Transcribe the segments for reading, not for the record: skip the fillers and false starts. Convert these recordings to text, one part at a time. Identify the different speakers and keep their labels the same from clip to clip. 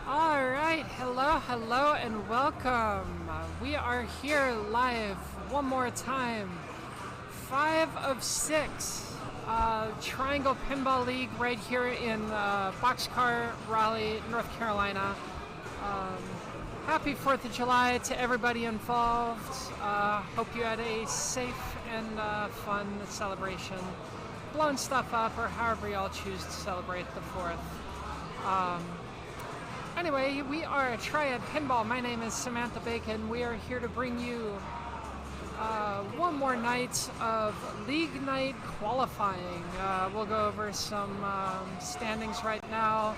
Speaker 1: Alright, hello, and welcome. We are here live one more time. 5 of 6. Triangle Pinball League right here in Boxcar, Raleigh, North Carolina. Happy 4th of July to everybody involved. Hope you had a safe and fun celebration. Blowing stuff up, or however y'all choose to celebrate the 4th. Anyway, we are Triad Pinball. My name is Samantha Bacon. We are here to bring you one more night of League Night qualifying. We'll go over some standings right now.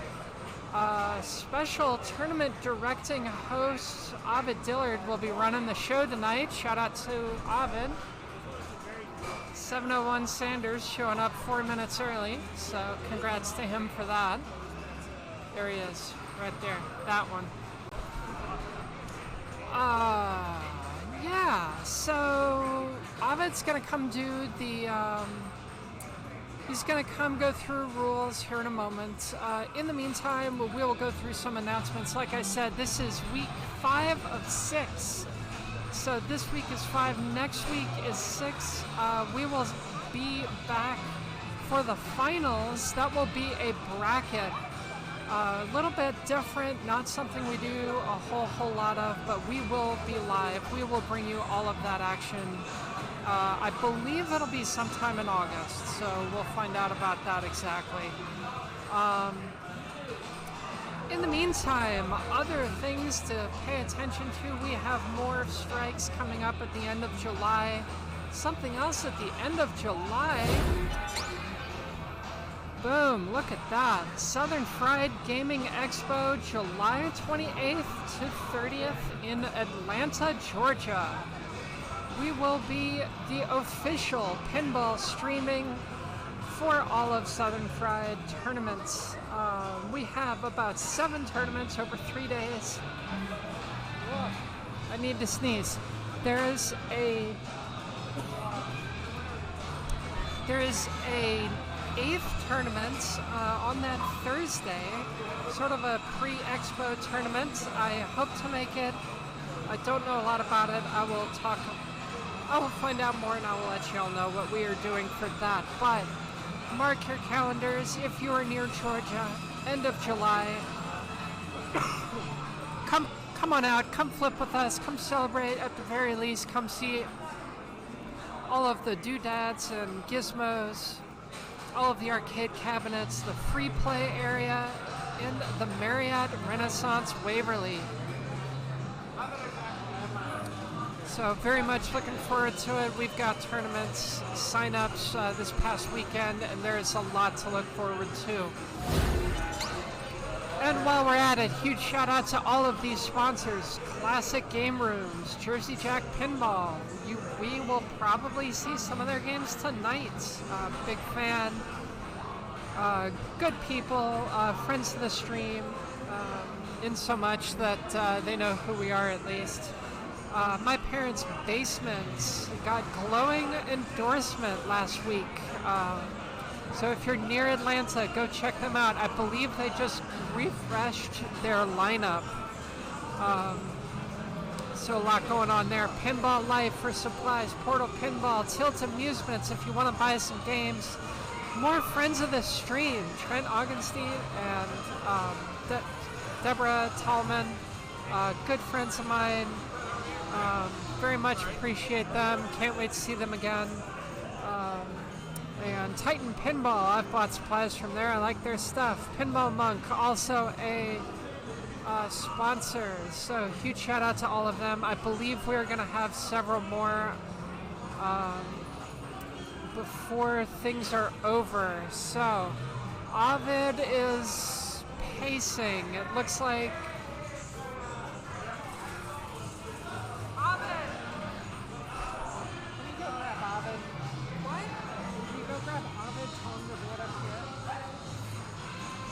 Speaker 1: Special tournament directing host Ovid Dillard will be running the show tonight. Shout out to Ovid. 701 Sanders showing up 4 minutes early, so congrats to him for that. There he is. Right there, that one. Yeah, so Ovid's gonna come do the, he's gonna come go through rules here in a moment. In the meantime, we will go through some announcements. Like I said, this is week 5 of 6. So this week is 5, next week is 6. We will be back for the finals. That will be a bracket. A little bit different, not something we do a whole lot of, but we will be live. We will bring you all of that action. I believe it'll be sometime in August, so we'll find out about that exactly. In the meantime, other things to pay attention to. We have more strikes coming up at the end of July. Something else at the end of July. Boom, look at that. Southern Fried Gaming Expo, July 28th to 30th in Atlanta, Georgia. We will be the official pinball streaming for all of Southern Fried tournaments. We have about 7 tournaments over 3 days. Whoa, I need to sneeze. There is a 8th tournament on that Thursday, sort of a pre-expo tournament. I hope to make it. I don't know a lot about it. I will find out more and I will let you all know what we are doing for that. But mark your calendars if you are near Georgia, end of July. Come on out, come flip with us, come celebrate. At the very least, come see all of the doodads and gizmos, all of the arcade cabinets, the free play area in the Marriott Renaissance Waverly. So very much looking forward to it. We've got tournaments, sign-ups this past weekend, and there's a lot to look forward to. And while we're at it, huge shout out to all of these sponsors: Classic Game Rooms, Jersey Jack Pinball. We will probably see some of their games tonight. Big fan. Good people, friends of the stream, in so much that they know who we are at least. My parents' basement got glowing endorsement last week. So if you're near Atlanta, go check them out. I believe they just refreshed their lineup. So a lot going on there. Pinball Life for supplies, Portal Pinball, Tilt Amusements if you want to buy some games. More friends of the stream, Trent Augenstein and Deborah Tallman, good friends of mine. Very much appreciate them. Can't wait to see them again. And Titan Pinball, I've bought supplies from there. I like their stuff. Pinball Monk, also a sponsor. So huge shout out to all of them. I believe we're going to have several more before things are over. So Ovid is pacing. It looks like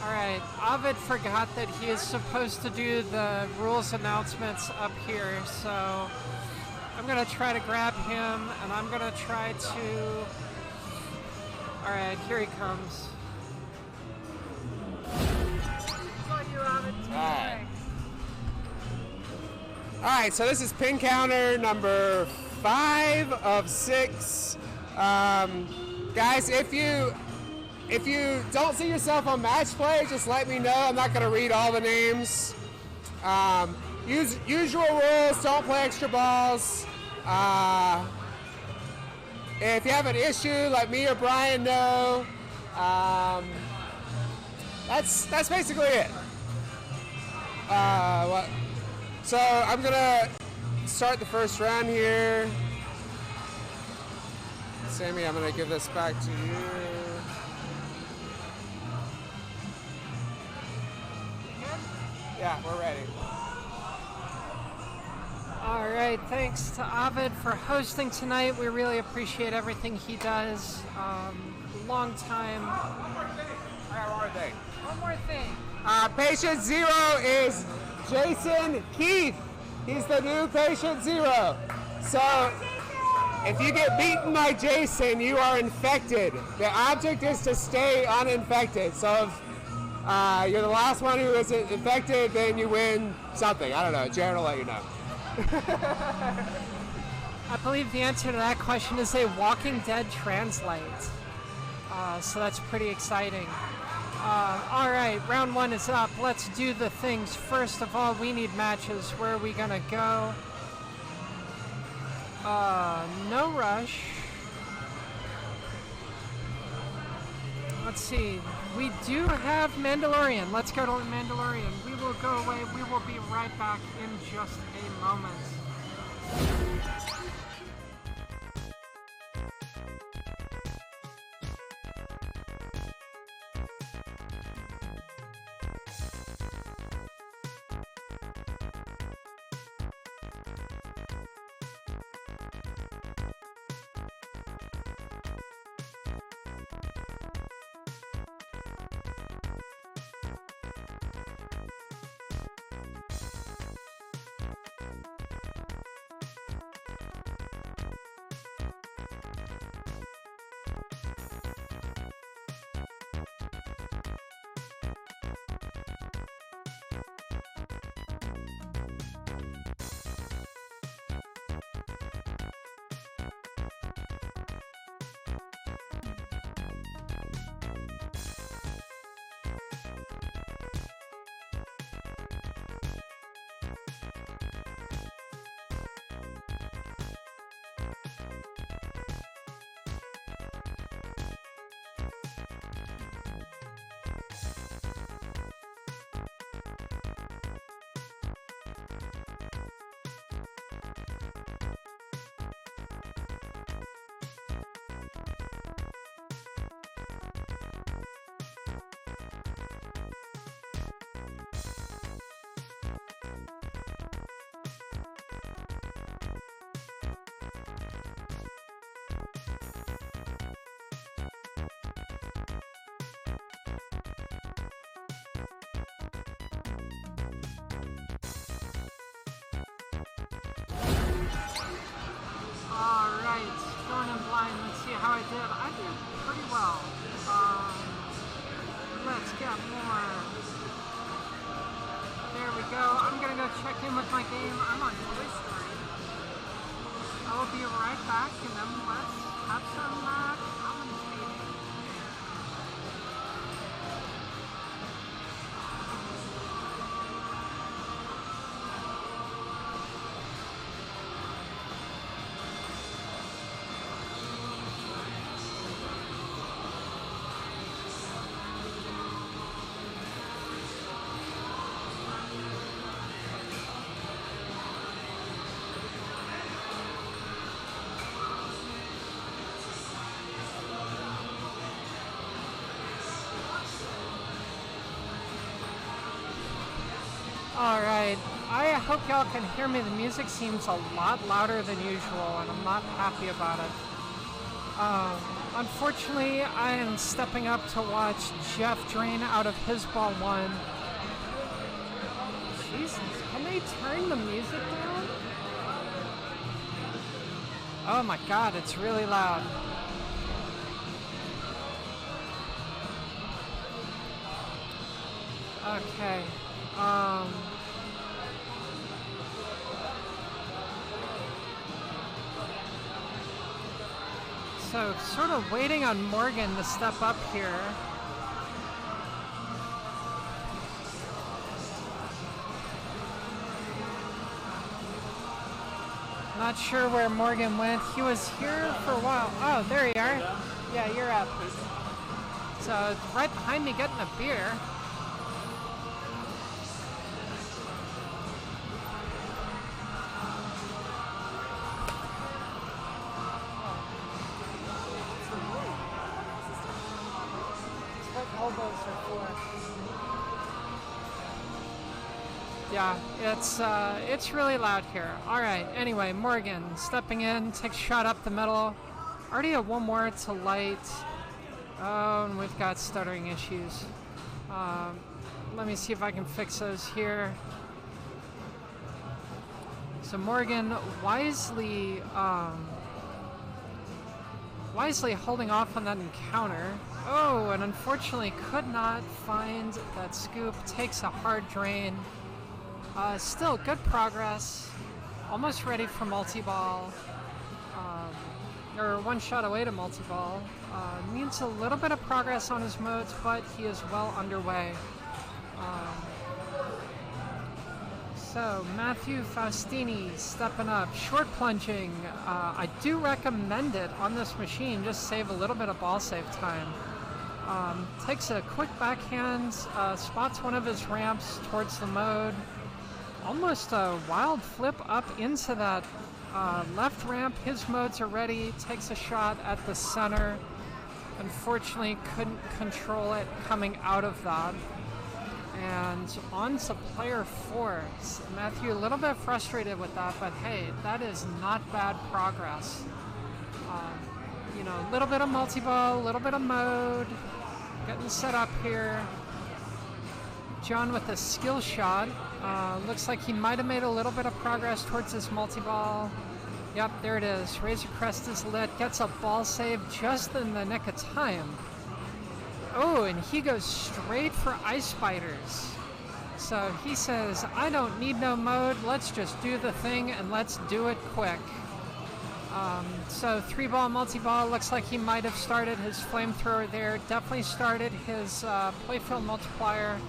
Speaker 1: Alright, Ovid forgot that he is supposed to do the rules announcements up here, so I'm going to try to grab him, and I'm going to try to... Alright, here he comes.
Speaker 2: Alright, so this is pin counter number 5 of 6. Guys, if you don't see yourself on match play, just let me know. I'm not going to read all the names. Usual rules, don't play extra balls. If you have an issue, let me or Brian know. That's basically it. So I'm going to start the first round here. Sammy, I'm going to give this back to you. Yeah, we're ready.
Speaker 1: All right, thanks to Ovid for hosting tonight. We really appreciate everything he does. Long time.
Speaker 2: I got one more thing.
Speaker 1: One more thing.
Speaker 2: Patient 0 is Jason Keith. He's the new patient 0. So if you get beaten by Jason, you are infected. The object is to stay uninfected. So if you're the last one who isn't infected, then you win something. I don't know. Jared will let you know.
Speaker 1: I believe the answer to that question is a Walking Dead translate. So that's pretty exciting. All right, round 1 is up. Let's do the things. First of all, we need matches. Where are we going to go? No rush. Let's see. We do have Mandalorian. Let's go to Mandalorian. We will go away. We will be right back in just a moment. check in with my game. I'm on Toy Story. I will be right back, and then let's have some commentating. Alright, I hope y'all can hear me. The music seems a lot louder than usual, and I'm not happy about it. Unfortunately, I am stepping up to watch Jeff drain out of his ball one. Jesus, can they turn the music down? Oh my god, it's really loud. Okay. So, sort of waiting on Morgan to step up here. Not sure where Morgan went. He was here for a while. Oh, there you are. Yeah, you're up. So, right behind me getting a beer. Yeah, it's really loud here. All right. Anyway, Morgan stepping in, takes a shot up the middle. Already have one more to light. Oh, and we've got stuttering issues. Let me see if I can fix those here. So Morgan wisely holding off on that encounter. Oh, and unfortunately could not find that scoop. Takes a hard drain. Still good progress. Almost ready for multi-ball. Or one shot away to multi-ball. Needs a little bit of progress on his modes, but he is well underway. So Matthew Faustini stepping up, short plunging. I do recommend it on this machine, just save a little bit of ball save time. Takes a quick backhand, spots one of his ramps towards the mode. Almost a wild flip up into that left ramp. His modes are ready. Takes a shot at the center. Unfortunately, couldn't control it coming out of that. And on to player 4. Matthew a little bit frustrated with that, but hey, that is not bad progress. You know, a little bit of multi-ball, a little bit of mode. Getting set up here. John with a skill shot. Looks like he might have made a little bit of progress towards his multi-ball. Yep, there it is. Razor Crest is lit. Gets a ball save just in the nick of time. Oh, and he goes straight for Ice Spiders. So he says, I don't need no mode. Let's just do the thing and let's do it quick. So 3-ball multi-ball. Looks like he might have started his flamethrower there. Definitely started his playfield multiplier.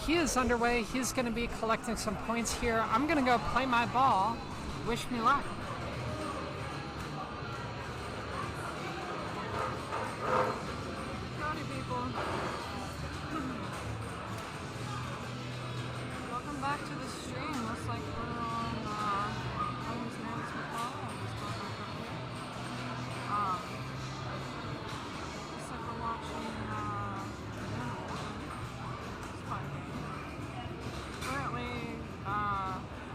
Speaker 1: He is underway. He's going to be collecting some points here. I'm going to go play my ball. Wish me luck. Howdy, people. Welcome back to the stream. Looks like we're on Holmes Management Call. Looks like we're watching currently,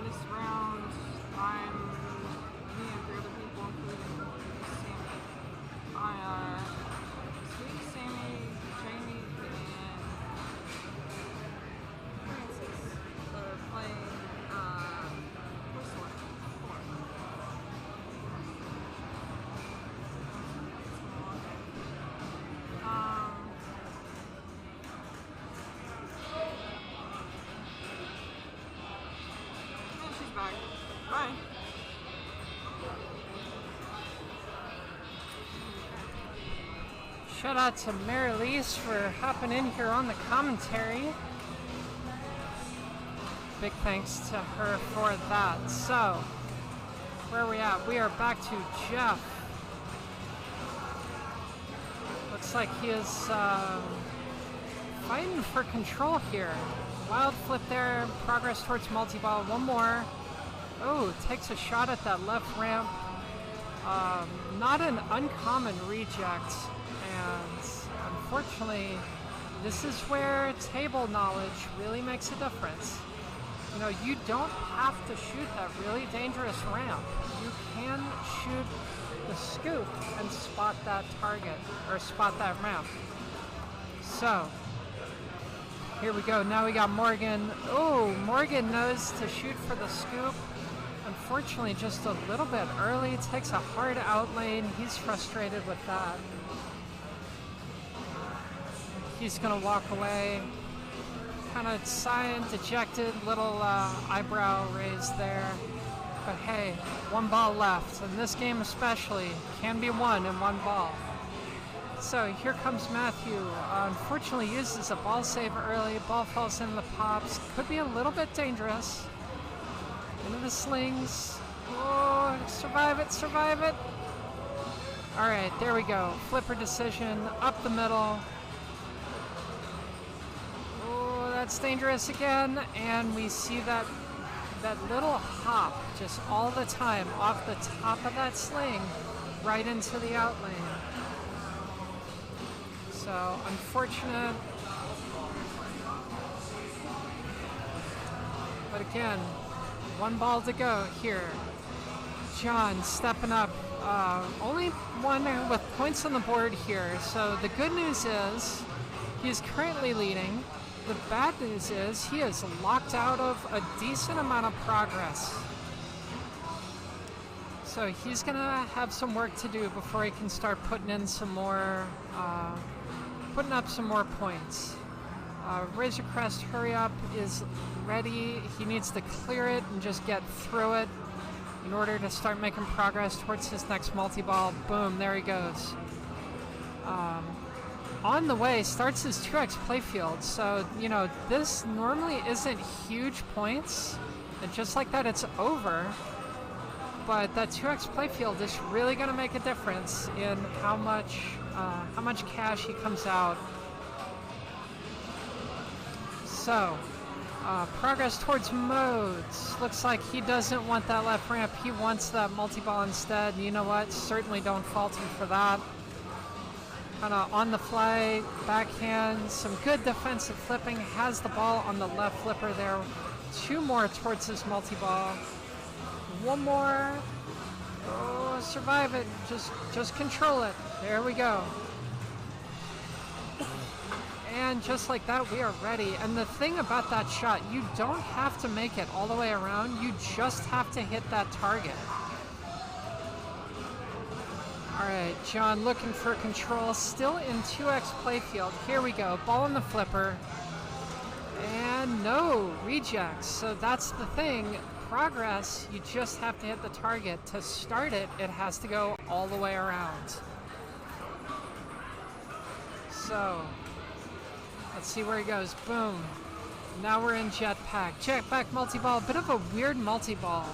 Speaker 1: this round, I'm Shout out to Mary Lise for hopping in here on the commentary. Big thanks to her for that. So, where are we at? We are back to Jeff. Looks like he is fighting for control here. Wild flip there, progress towards multi-ball. One more. Oh, takes a shot at that left ramp. Not an uncommon reject, and unfortunately, this is where table knowledge really makes a difference. You know, you don't have to shoot that really dangerous ramp. You can shoot the scoop and spot that target, or spot that ramp. So, here we go. Now we got Morgan. Oh, Morgan knows to shoot for the scoop. Unfortunately, just a little bit early. Takes a hard out lane. He's frustrated with that. He's gonna walk away. Kind of sighing, dejected, little eyebrow raised there. But hey, one ball left, and this game especially can be won in one ball. So here comes Matthew. Unfortunately, uses a ball save early. Ball falls into the pops. Could be a little bit dangerous. Into the slings. Oh, survive it, survive it. All right, there we go. Flipper decision, up the middle. Oh, that's dangerous again. And we see that little hop just all the time off the top of that sling right into the out lane. So, unfortunate. But again, one ball to go here. John stepping up. Only one with points on the board here. So the good news is he's currently leading. The bad news is he is locked out of a decent amount of progress. So he's gonna have some work to do before he can start putting in some more, putting up some more points. Razor Crest Hurry Up is ready. He needs to clear it and just get through it in order to start making progress towards his next multi-ball. Boom, there he goes. On the way, starts his 2x playfield. So, you know, this normally isn't huge points. And just like that, it's over. But that 2x playfield is really going to make a difference in how much cash he comes out. So, progress towards modes. Looks like he doesn't want that left ramp. He wants that multi-ball instead. You know what? Certainly don't fault him for that. Kind of on the fly, backhand, some good defensive flipping. Has the ball on the left flipper there. Two more towards his multi-ball. One more. Oh, survive it. Just control it. There we go. And just like that, we are ready. And the thing about that shot, you don't have to make it all the way around. You just have to hit that target. All right, John looking for control. Still in 2x playfield. Here we go. Ball on the flipper. And no rejects. So that's the thing. Progress, you just have to hit the target. To start it, it has to go all the way around. So, let's see where he goes. Boom. Now we're in jetpack. Jetpack multi-ball. Bit of a weird multi-ball.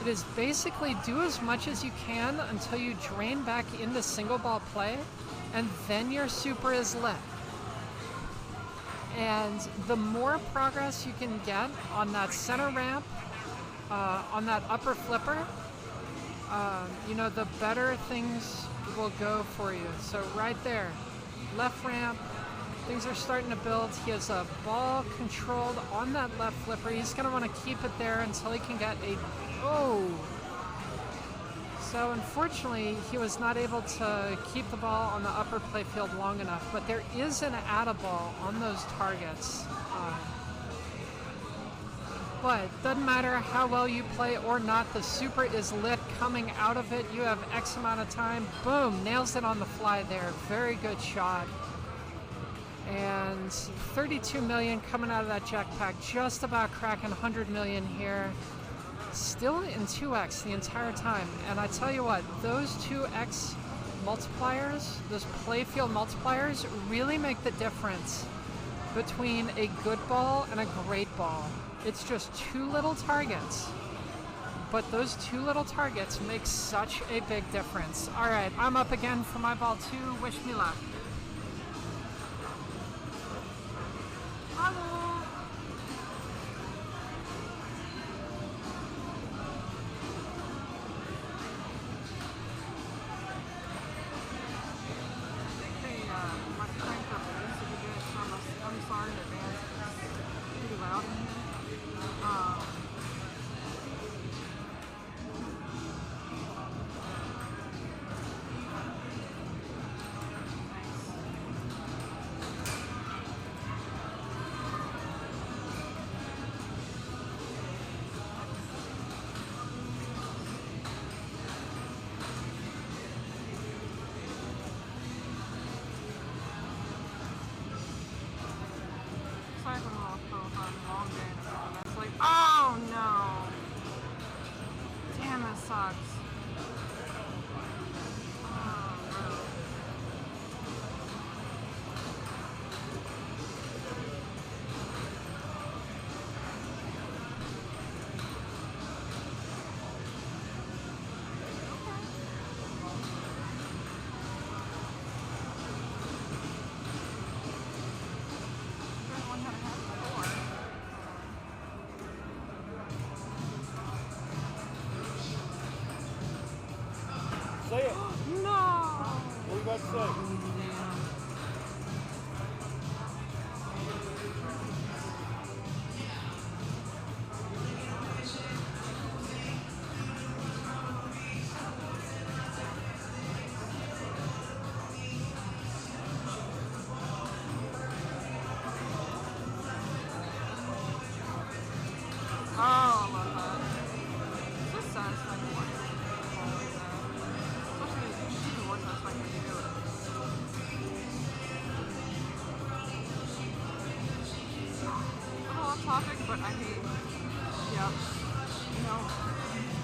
Speaker 1: It is basically do as much as you can until you drain back into single ball play, and then your super is lit. And the more progress you can get on that center ramp, on that upper flipper, you know, the better things will go for you. So right there, left ramp, things are starting to build. He has a ball controlled on that left flipper. He's going to want to keep it there until he can get a... Oh! So unfortunately, he was not able to keep the ball on the upper playfield long enough, but there is an add-a-ball on those targets. But doesn't matter how well you play or not, the super is lit coming out of it. You have X amount of time. Boom! Nails it on the fly there. Very good shot. And 32 million coming out of that jetpack. Just about cracking 100 million here. Still in 2x the entire time. And I tell you what, those 2x multipliers, those playfield multipliers, really make the difference between a good ball and a great ball. It's just two little targets, but those two little targets make such a big difference. All right, I'm up again for my ball 2. Wish me luck. Hello. I'm sorry in advance. It's pretty loud in here. Oh no! Damn, that sucks.
Speaker 3: Say it.
Speaker 1: No!
Speaker 3: What are you about to say?
Speaker 1: Oh, I love that. It's so satisfying to watch all like that. Especially, it's even more satisfying when you do it. I'm off topic, but I hate, yep, no,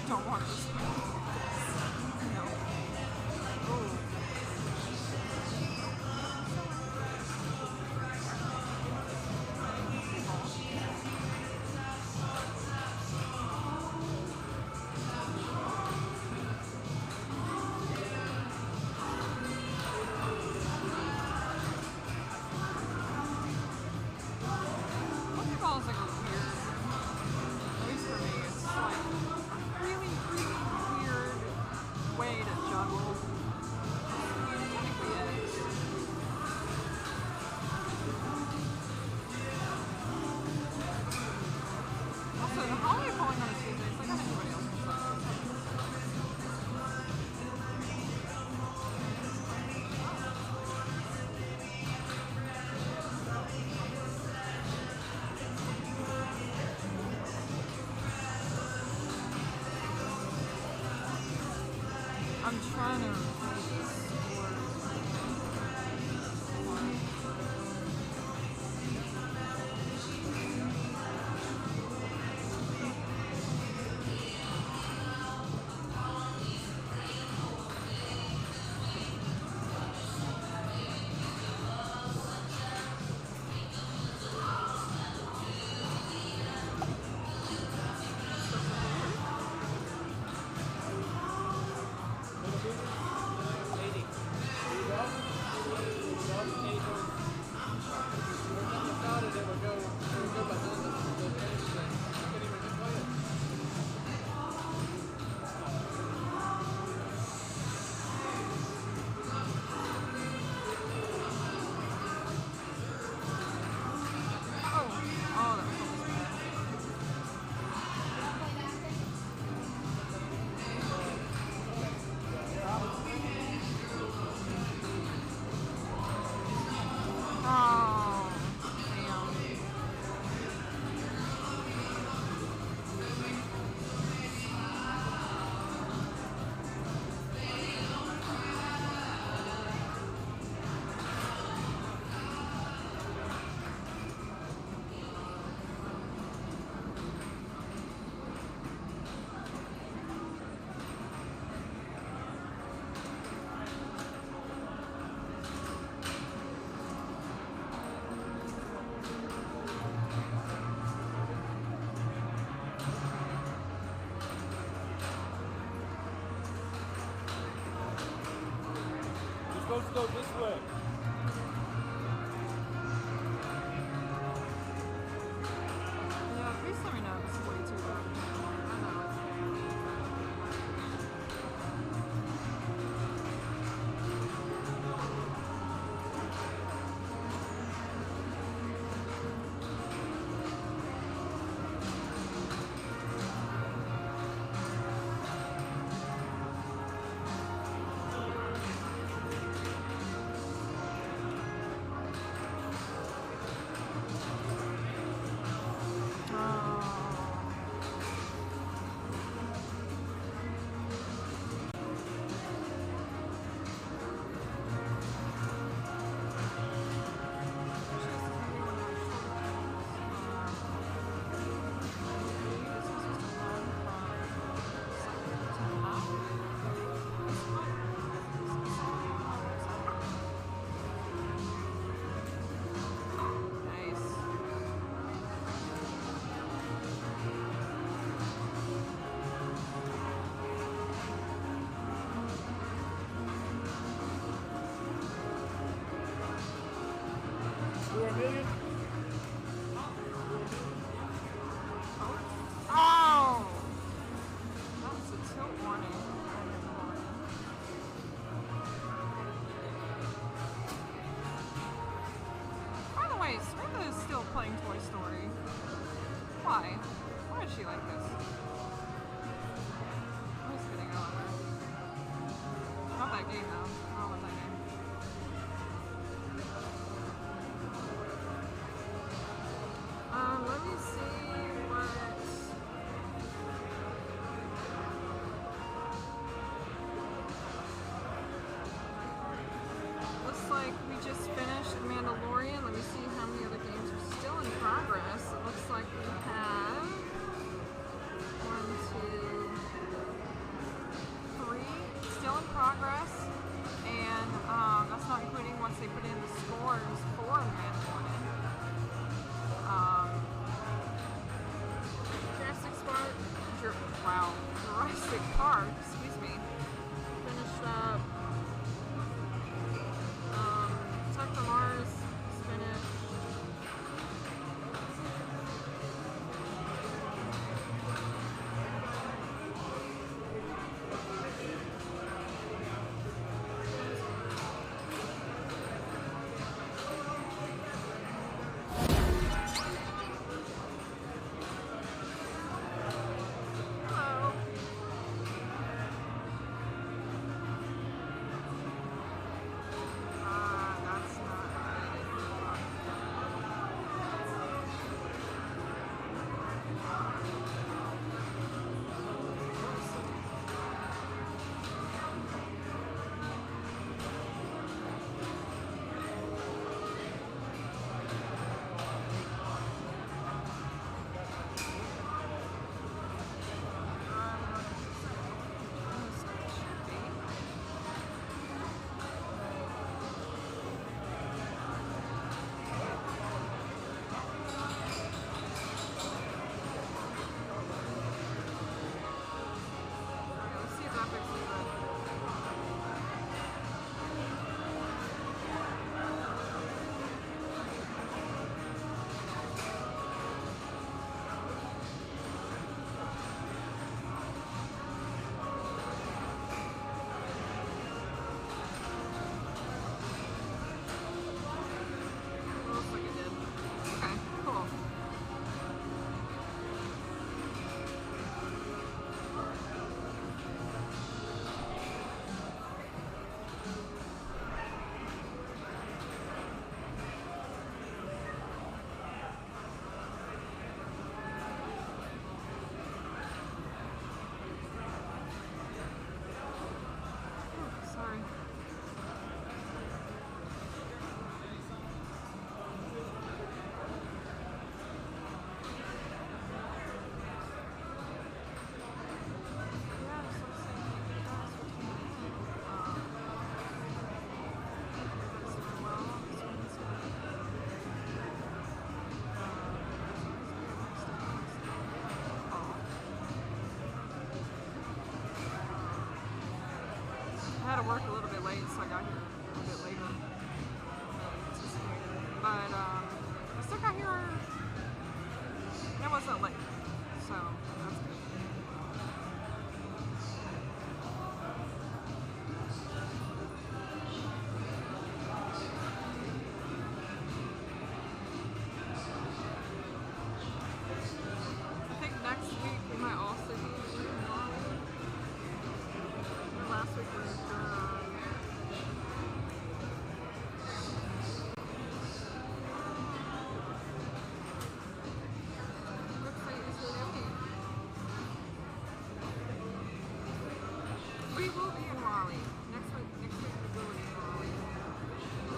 Speaker 1: don't want this. No. Ooh. Pinball is like a weird, at least for me, it's like a really, really weird way to juggle. Technically it is. Also, the holiday falling on a Tuesday, it's like not anybody else can say. I'm trying to read this word.
Speaker 3: supposed to go this way.
Speaker 1: Yeah, please let me know if it's way too loud. I know it's oh! That was a tilt warning. By the way, Samantha is still playing Toy Story. Why? Why is she like this? I'm just kidding, I love her. Not that game though. I don't love that game. Let me see what... Looks like we just finished Mandalorian. Let me see how many other games are still in progress. It looks like we have 1, 2, 3 still in progress. And that's not including once they put in the scores for Mandalorian. Jurassic Park, excuse me, finished up. Attack on Mars is finished. I had to work a little bit late, so I got here
Speaker 4: a bit later than anticipated. But I still got here. It wasn't late, so that's good. I think next week we might also be in Raleigh. Last week we were in website is really okay. We will be in Raleigh. Next week we will be in Raleigh. There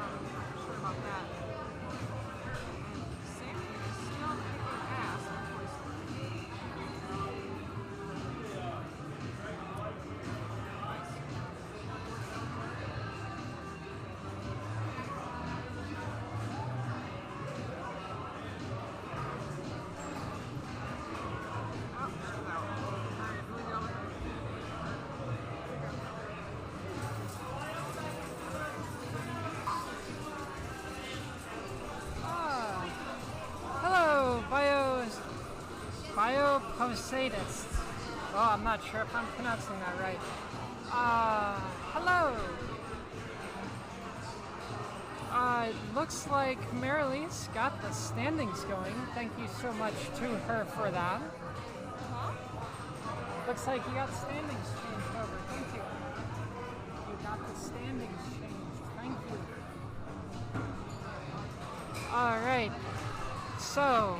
Speaker 4: are sure about that. And Sammy is still kicking ass in Toy Story. Oh, she's out. Alright, here we go.
Speaker 1: Hello, bioposadist. Oh, I'm not sure if I'm pronouncing that right. Hello. It looks like Marilee's got the standings going. Thank you so much to her for that. Looks like you got standings changed over. Thank you. You got the standings changed. Thank you. All right. So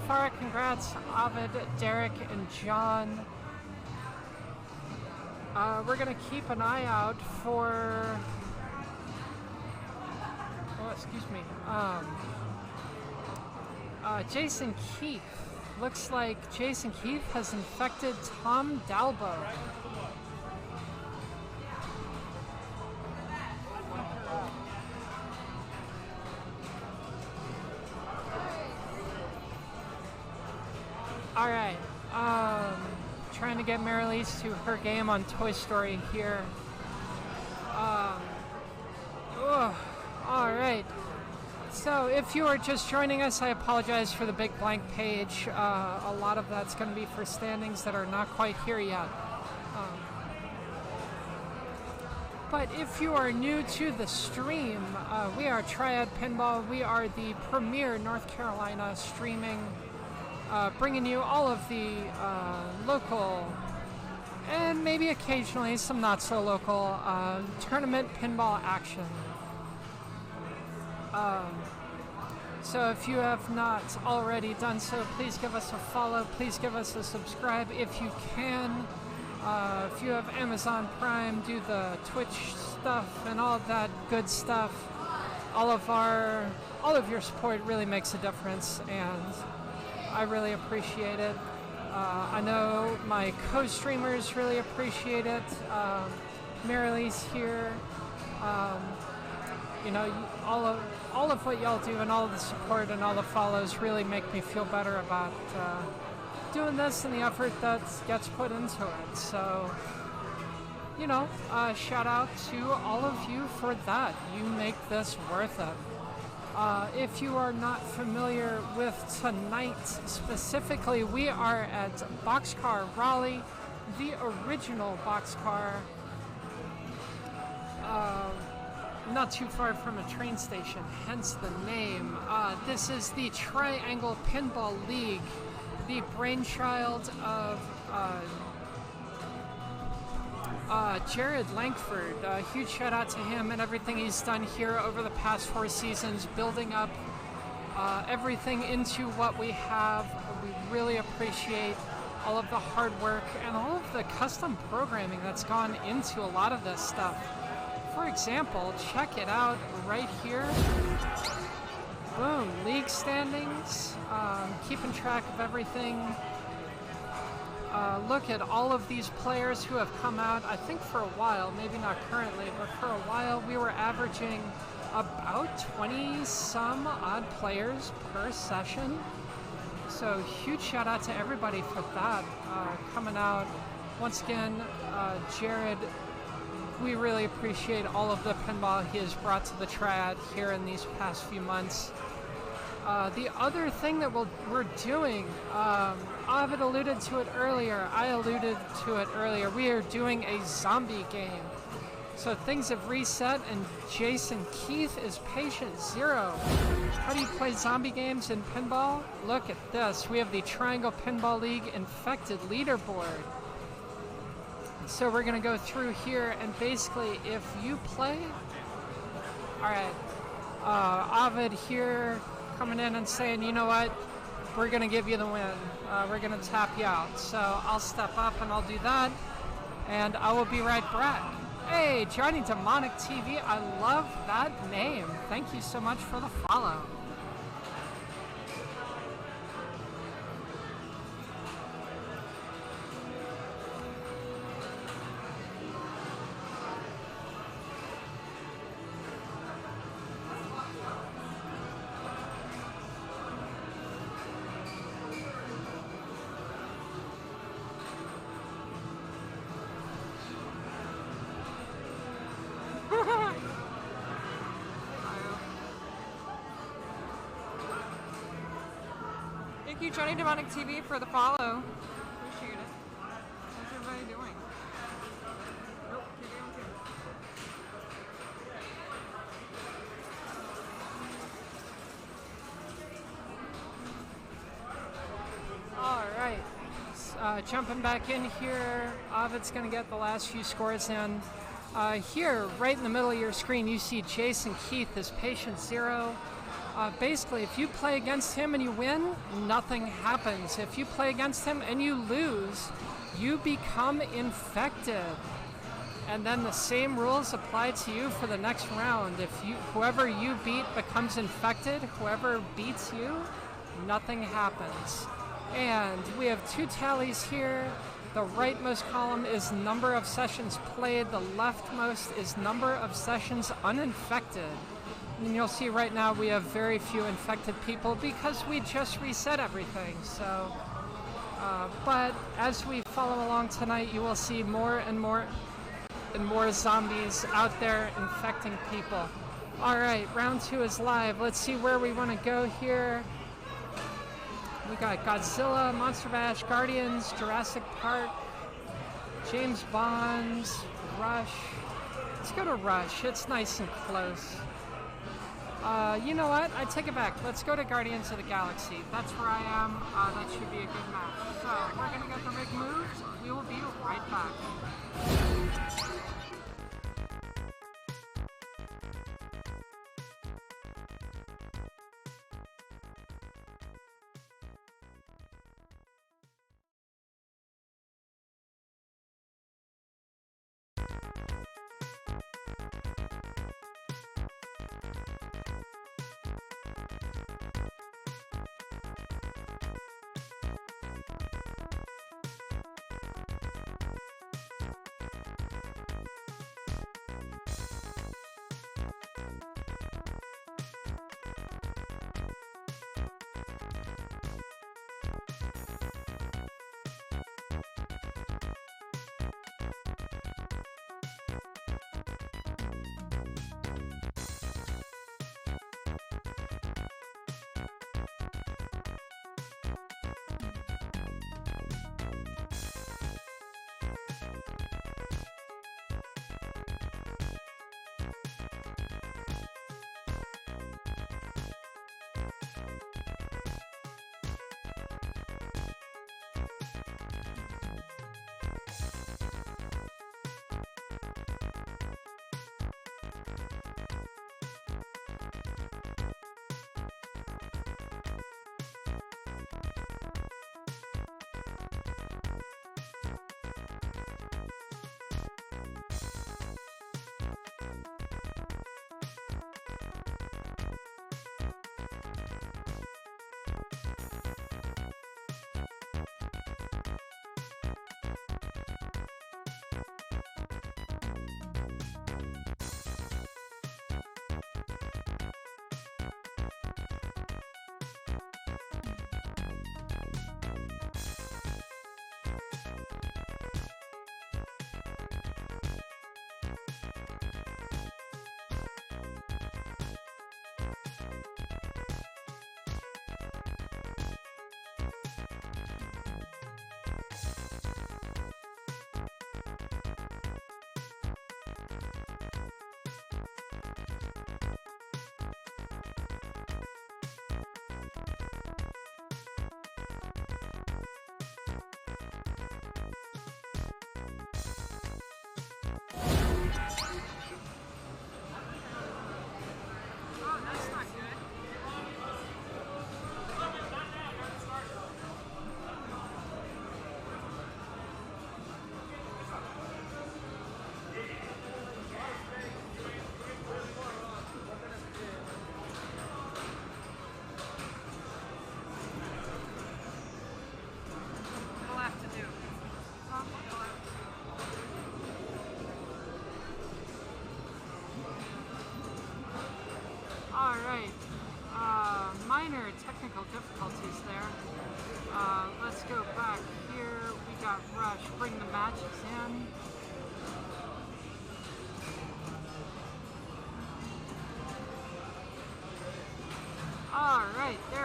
Speaker 1: far, congrats, Ovid, Derek, and John. We're gonna keep an eye out for. Oh, excuse me. Jason Keith. Looks like Jason Keith has infected Tom Dalbo. Alright, trying to get Marilee to her game on Toy Story here. Alright. So if you are just joining us, I apologize for the big blank page. A lot of that's going to be for standings that are not quite here yet. But if you are new to the stream, we are Triad Pinball. We are the premier North Carolina streaming, bringing you all of the local and maybe occasionally some not so local tournament pinball action. So if you have not already done so, please give us a follow, please give us a subscribe if you can. If you have Amazon Prime, do the Twitch stuff and all of that good stuff. All of your support really makes a difference, and I really appreciate it. I know my co-streamers really appreciate it. Marilee's here. You know, all of what y'all do and all of the support and all the follows really make me feel better about doing this and the effort that gets put into it. So, you know, shout out to all of you for that. You make this worth it. If you are not familiar with tonight specifically, we are at Boxcar Raleigh, the original Boxcar, not too far from a train station, hence the name. This is the Triangle Pinball League, the brainchild of Jared Langford. Huge shout out to him and everything he's done here over the past 4 seasons, building up everything into what we have. We really appreciate all of the hard work and all of the custom programming that's gone into a lot of this stuff. For example, check it out right here. Boom, league standings, keeping track of everything. look at all of these players who have come out. I think for a while, maybe not currently, but for a while we were averaging about 20 some odd players per session. So huge shout out to everybody for that coming out. Once again, Jared, we really appreciate all of the pinball he has brought to the triad here in these past few months. The other thing that we're doing, Ovid alluded to it earlier, I alluded to it earlier, we are doing a zombie game. So things have reset and Jason Keith is patient 0. How do you play zombie games in pinball? Look at this, we have the Triangle Pinball League Infected leaderboard. So we're gonna go through here and basically if you play, alright, Ovid here coming in and saying, you know what, we're gonna give you the win. We're gonna tap you out. So I'll step up and I'll do that and I will be right back. Hey, Johnny Demonic TV, I love that name. Thank you so much for the follow.
Speaker 4: Thank you, Johnny Demonic TV, for the follow. Appreciate it. How's everybody doing? Nope, can't get on camera.
Speaker 1: Alright, jumping back in here, Ovid's going to get the last few scores in. Here, right in the middle of your screen, you see Jason Keith is patient 0. Basically, if you play against him and you win, nothing happens. If you play against him and you lose, you become infected. And then the same rules apply to you for the next round. If whoever you beat becomes infected, whoever beats you, nothing happens. And we have 2 tallies here. The rightmost column is number of sessions played. The leftmost is number of sessions uninfected. And you'll see right now we have very few infected people because we just reset everything. So, but as we follow along tonight, you will see more and more zombies out there infecting people. All right, round 2 is live. Let's see where we want to go here. We got Godzilla, Monster Bash, Guardians, Jurassic Park, James Bond, Rush. Let's go to Rush. It's nice and close. You know what? I take it back. Let's go to Guardians of the Galaxy. That's where I am. That should be a good match. So we're going to get the rig moved. We will be right back.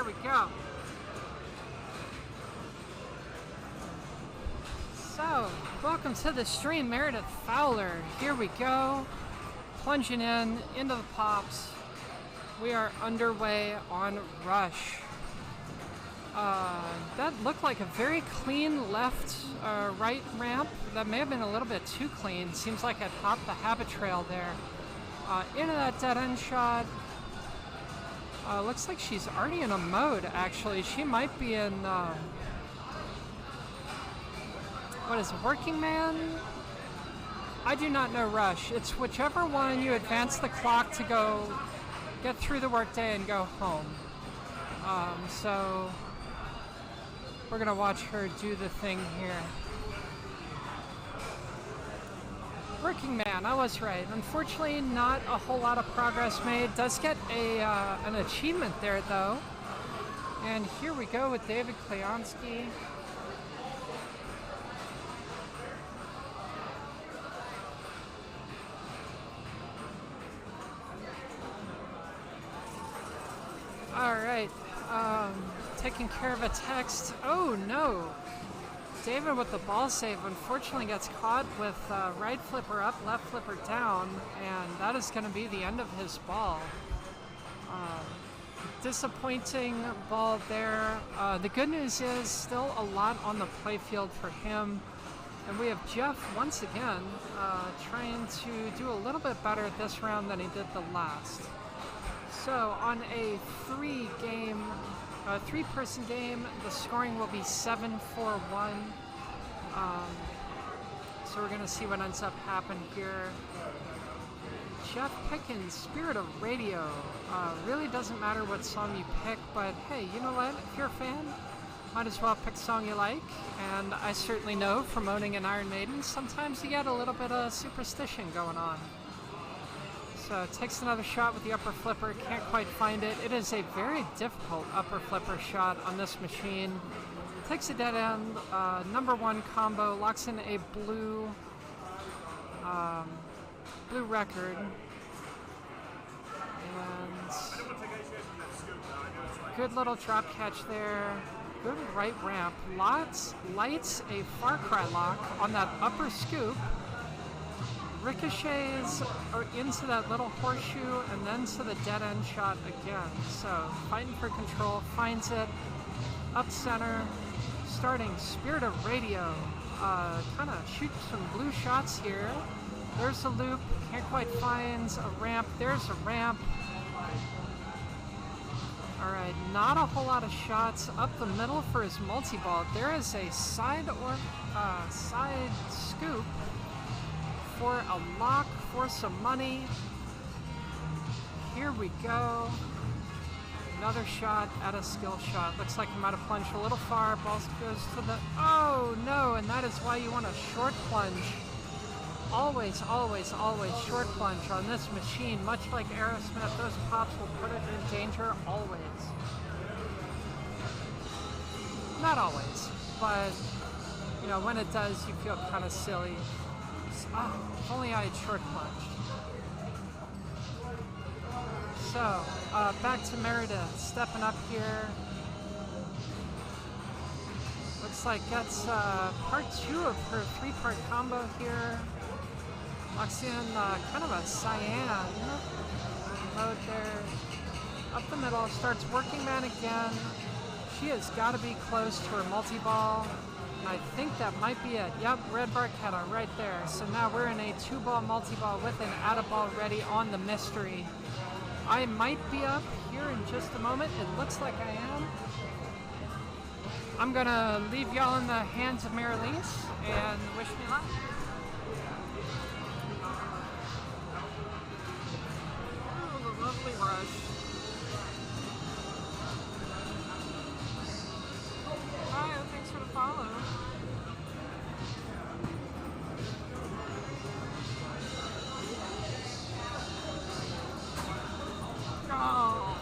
Speaker 1: we go. So, welcome to the stream, Meredith Fowler. Here we go. Plunging into the pops. We are underway on Rush. That looked like a very clean left, right ramp. That may have been a little bit too clean. Seems like I'd hopped the habit trail there. Into that dead end shot. Looks like she's already in a mode, actually. She might be in, what is it, Working Man? I do not know Rush. It's whichever one you advance the clock to go get through the workday and go home. So we're gonna watch her do the thing here. Working Man, I was right. Unfortunately, not a whole lot of progress made. Does get an achievement there, though. And here we go with David Kleonsky. All right, taking care of a text. Oh no, David with the ball save unfortunately gets caught with right flipper up, left flipper down, and that is going to be the end of his ball. Disappointing ball there. The good news is still a lot on the playfield for him, and we have Jeff once again trying to do a little bit better this round than he did the last. So on a three-person game, the scoring will be 7-4-1. So we're gonna see what ends up happening here. Jeff Pickens, Spirit of Radio. Really doesn't matter what song you pick, but hey, you know what? If you're a fan, might as well pick a song you like. And I certainly know from owning an Iron Maiden, sometimes you get a little bit of superstition going on. So takes another shot with the upper flipper, can't quite find it. It is a very difficult upper flipper shot on this machine. Takes a dead end, number one combo, locks in a blue record. And good little drop catch there. Good right ramp. Lights a Far Cry lock on that upper scoop. Ricochets into that little horseshoe and then to the dead end shot again. So fighting for control, finds it, up center, starting Spirit of Radio. Kind of shoots some blue shots here. There's a loop, can't quite find a ramp. There's a ramp. All right, not a whole lot of shots up the middle for his multi-ball. There is a side scoop for a lock, for some money. Here we go. Another shot at a skill shot. Looks like he might have plunged a little far. Ball goes to the, oh no, and that is why you want a short plunge. Always, always, always short plunge on this machine. Much like Aerosmith, those pops will put it in danger always. Not always, but you know, when it does, you feel kind of silly. Oh, if only I had short plunged. So, back to Meredith, stepping up here. Looks like that's part two of her three-part combo here. Locks in kind of a cyan mode there. Up the middle, starts Working Man again. She has got to be close to her multi-ball. I think that might be it. Yep, red Barchetta right there. So now we're in a two-ball multi-ball with an add-a-ball ready on the mystery. I might be up here in just a moment. It looks like I am. I'm gonna leave y'all in the hands of Marilise and wish me luck. Oh, the lovely rush. Hi, thanks for the follow. Oh.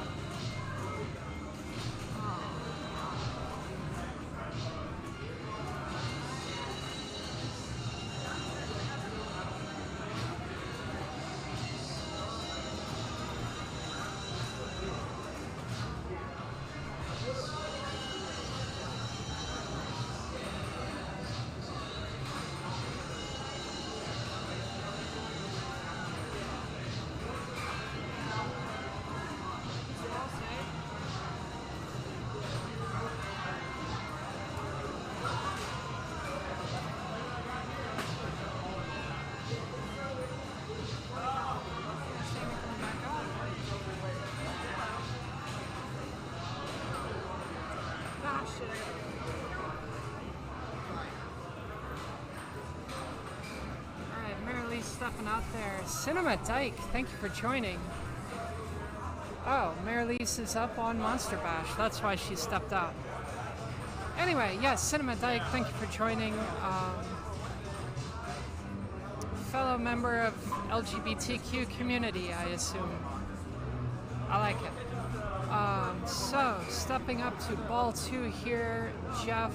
Speaker 4: shit, I
Speaker 1: Alright, Mary Lee's stepping out there. Cinema Dyke, thank you for joining. Oh, Mary Lee's is up on Monster Bash. That's why she stepped out. Anyway, yes, Cinema Dyke, thank you for joining. Fellow member of LGBTQ community, I assume. I like it. So, stepping up to ball 2 here, Jeff.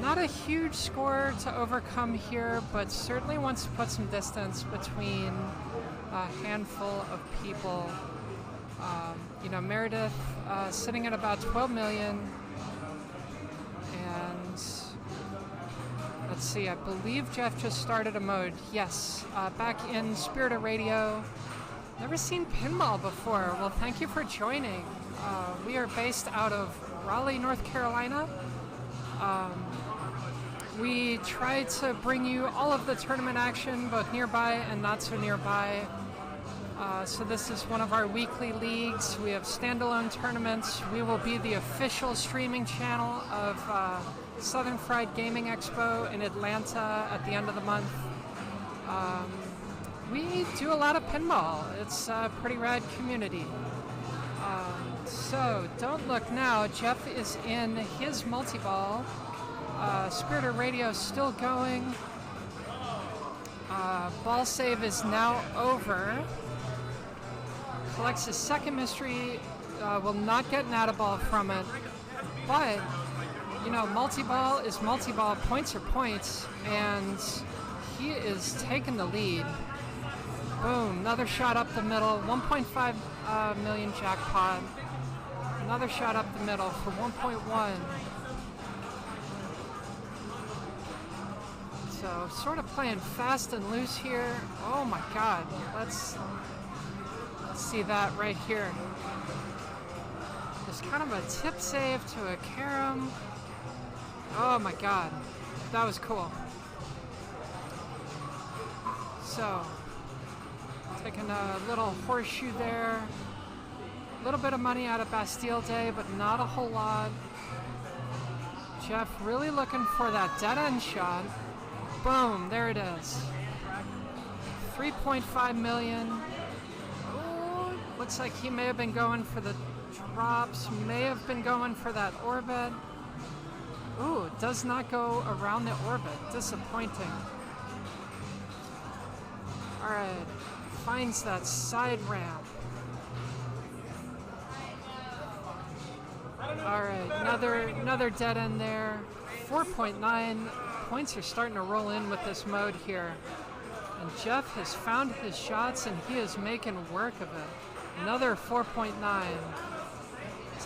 Speaker 1: Not a huge score to overcome here, but certainly wants to put some distance between a handful of people. Meredith sitting at about 12 million. And let's see, I believe Jeff just started a mode. Yes, back in Spirit of Radio. Never seen Pinball before. Well, thank you for joining. We are based out of Raleigh, North Carolina. We try to bring you all of the tournament action, both nearby and not so nearby. So this is one of our weekly leagues. We have standalone tournaments. We will be the official streaming channel of Southern Fried Gaming Expo in Atlanta at the end of the month. We do a lot of pinball. It's a pretty rad community. So don't look now. Jeff is in his multi-ball. Spirit of Radio still going. Ball save is now over. Collects his second mystery. Will not get an add-a-ball from it. But, multi-ball is multi-ball. Points are points. And he is taking the lead. Boom. Another shot up the middle. 1.5 million jackpot. Another shot up the middle for 1.1. So, sort of playing fast and loose here. Oh my god. Let's see that right here. There's kind of a tip save to a carom. Oh my god. That was cool. So, taking a little horseshoe there. A little bit of money out of Bastille Day, but not a whole lot. Jeff really looking for that dead end shot. Boom, there it is. 3.5 million. Ooh, looks like he may have been going for the drops, may have been going for that orbit. Ooh, does not go around the orbit. Disappointing. Alright, finds that side ramp. Alright, another dead end there. 4.9. Points are starting to roll in with this mode here. And Jeff has found his shots and he is making work of it. Another 4.9.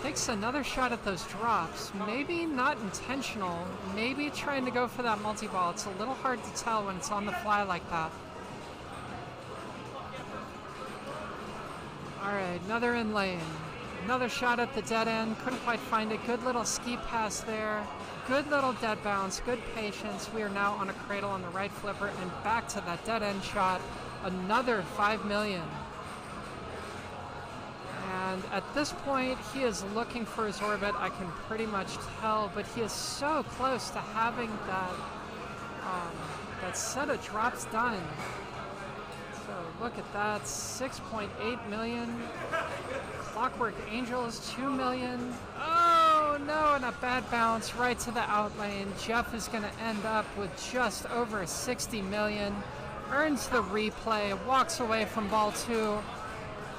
Speaker 1: Takes another shot at those drops. Maybe not intentional. Maybe trying to go for that multi-ball. It's a little hard to tell when it's on the fly like that. Alright, another in lane. Another shot at the dead end. Couldn't quite find it. Good little ski pass there. Good little dead bounce, good patience. We are now on a cradle on the right flipper and back to that dead end shot. Another 5 million. And at this point, he is looking for his orbit. I can pretty much tell, but he is so close to having that set of drops done. So look at that, 6.8 million. Clockwork Angels, 2 million. Oh no, and a bad bounce right to the out lane. Jeff is going to end up with just over 60 million. Earns the replay, walks away from ball 2.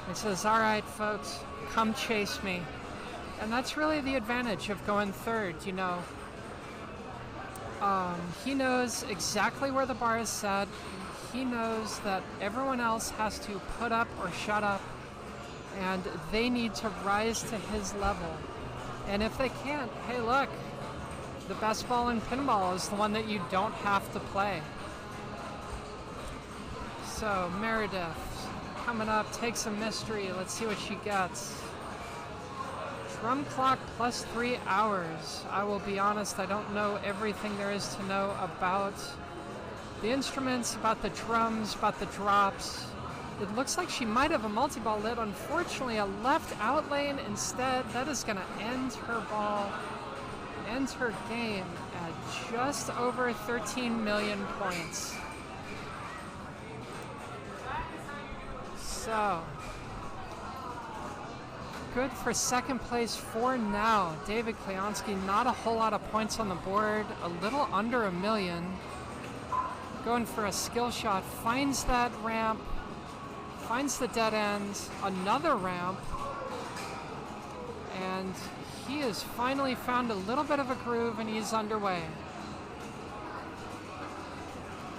Speaker 1: He says, all right, folks, come chase me. And that's really the advantage of going third, He knows exactly where the bar is set. He knows that everyone else has to put up or shut up, and they need to rise to his level. And if they can't, hey look, the best ball in pinball is the one that you don't have to play. So Meredith coming up, takes a mystery. Let's see what she gets. Drum clock plus 3 hours. I will be honest, I don't know everything there is to know about the instruments, about the drums, about the drops. It looks like she might have a multi-ball lit. Unfortunately, a left out lane instead. That is going to end her ball, end her game at just over 13 million points. So, good for second place for now. David Kleonski, not a whole lot of points on the board, a little under a million. Going for a skill shot, finds that ramp, finds the dead end, another ramp, and he has finally found a little bit of a groove and he's underway.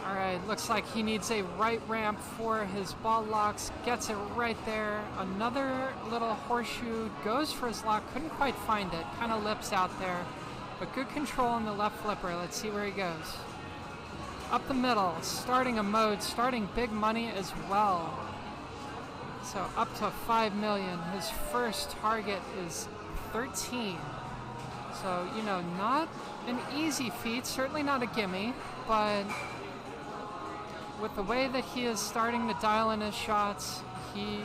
Speaker 1: All right, looks like he needs a right ramp for his ball locks, gets it right there. Another little horseshoe, goes for his lock, couldn't quite find it, kind of lips out there, but good control on the left flipper. Let's see where he goes. Up the middle, starting a mode, starting big money as well. So up to 5 million. His first target is 13. So, you know, not an easy feat, certainly not a gimme, but with the way that he is starting to dial in his shots, he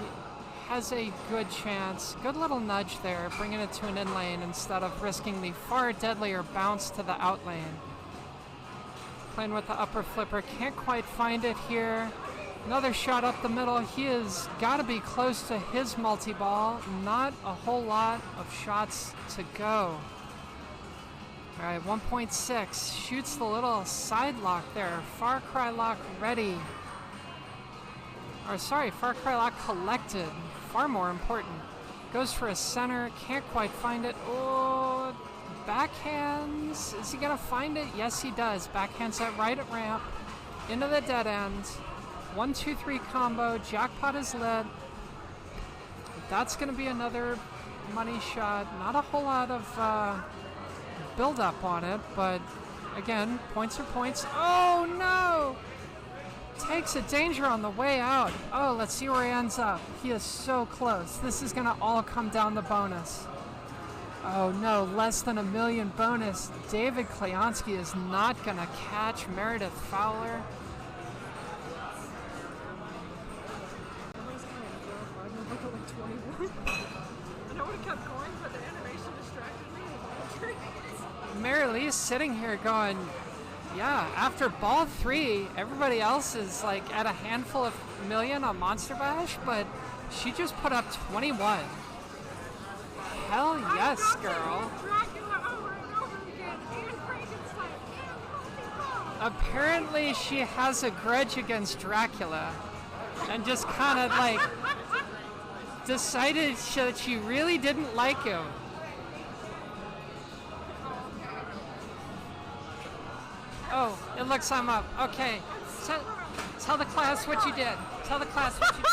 Speaker 1: has a good chance. Good little nudge there, bringing it to an in lane instead of risking the far deadlier bounce to the out lane. Playing with the upper flipper, can't quite find it here. Another shot up the middle. He has got to be close to his multi-ball. Not a whole lot of shots to go. All right, 1.6. Shoots the little side lock there. Far Cry lock ready. Or sorry, Far Cry lock collected. Far more important. Goes for a center. Can't quite find it. Oh, backhands. Is he going to find it? Yes, he does. Backhands that right at ramp. Into the dead end. 1, 2, 3 combo. Jackpot is lit. That's going to be another money shot. Not a whole lot of build up on it, but again, points are points. Oh no! Takes a danger on the way out. Oh, let's see where he ends up. He is so close. This is going to all come down to bonus. Oh no, less than a million bonus. David Kleonski is not going to catch Meredith Fowler.
Speaker 4: And I would have kept going, but the animation distracted me.
Speaker 1: Mary Lee's sitting here going, yeah, after ball 3, everybody else is like at a handful of million on Monster Bash, but she just put up 21. Hell yes, girl. Apparently she has a grudge against Dracula and just kind of like decided that she really didn't like him. Oh, it looks I'm up. Okay. Tell the class what you did. Tell the class what you did.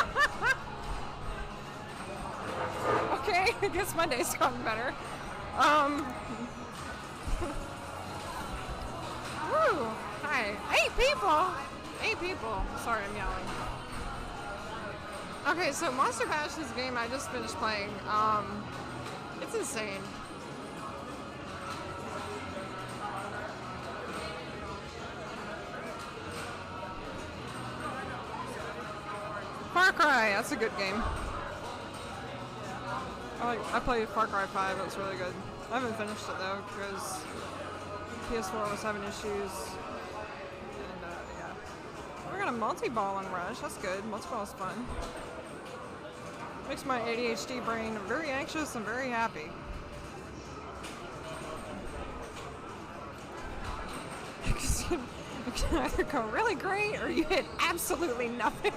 Speaker 4: Okay, I guess my day's gotten better. Woo! Hi. 8 people! Sorry, I'm yelling. Okay, so Monster Bash is a game I just finished playing. It's insane. Far Cry, that's a good game. I played Far Cry 5, it was really good. I haven't finished it though, because PS4 was having issues. And yeah. We got a multi-ball on Rush, that's good. Multi-ball is fun. Makes my ADHD brain very anxious and very happy. You can either go really great or you hit absolutely nothing.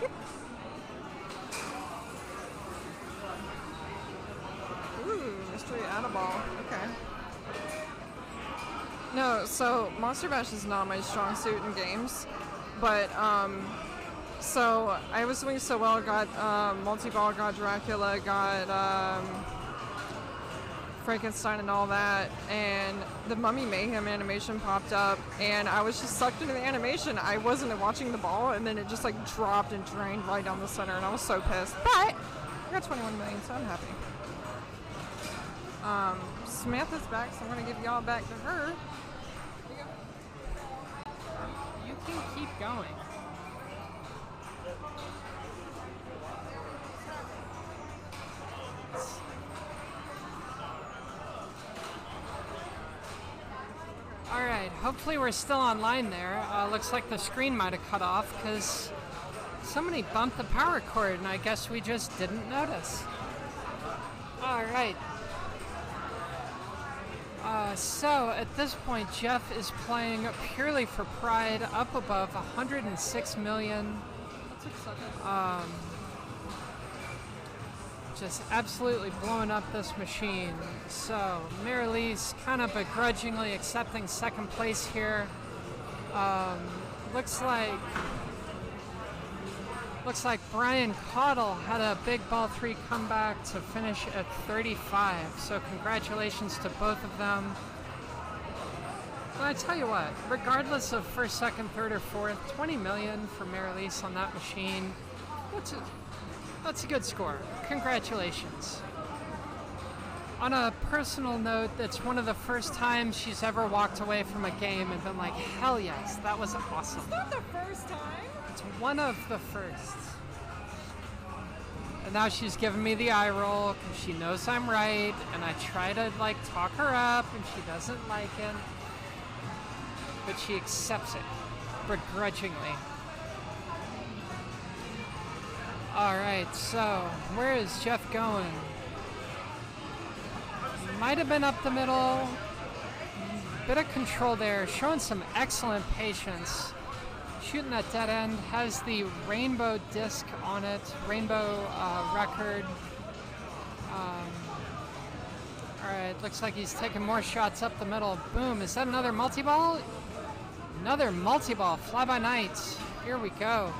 Speaker 4: Ooh, mystery ball. Okay. No, so Monster Bash is not my strong suit in games, but so I was doing so well. Got multi-ball, got Dracula, got Frankenstein and all that, and the Mummy Mayhem animation popped up, and I was just sucked into the animation. I wasn't watching the ball, and then it just like dropped and drained right down the center, and I was so pissed. But I got 21 million, so I'm happy. Samantha's back, so I'm gonna give y'all back to her.
Speaker 1: You can keep going. hopefully we're still online there. Looks like the screen might have cut off because somebody bumped the power cord and I guess we just didn't notice. All right. So at this point, Jeff is playing purely for pride, up above 106 million.
Speaker 4: That's exciting.
Speaker 1: Just absolutely blowing up this machine. So Marilise kind of begrudgingly accepting second place here. Looks like Brian Caudle had a big ball 3 comeback to finish at 35. So congratulations to both of them. And I tell you what, regardless of first, second, third, or fourth, 20 million for Marilise on that machine. That's a good score. Congratulations. On a personal note, that's one of the first times she's ever walked away from a game and been like, hell yes, that was awesome.
Speaker 4: It's not the first time.
Speaker 1: It's one of the first. And now she's giving me the eye roll because she knows I'm right, and I try to like talk her up and she doesn't like it. But she accepts it begrudgingly. Alright, so where is Jeff going? Might have been up the middle. Bit of control there, showing some excellent patience. Shooting that dead end, has the rainbow disc on it, rainbow record. Alright, looks like he's taking more shots up the middle. Boom, is that another multi-ball? Another multi-ball, fly by night. Here we go.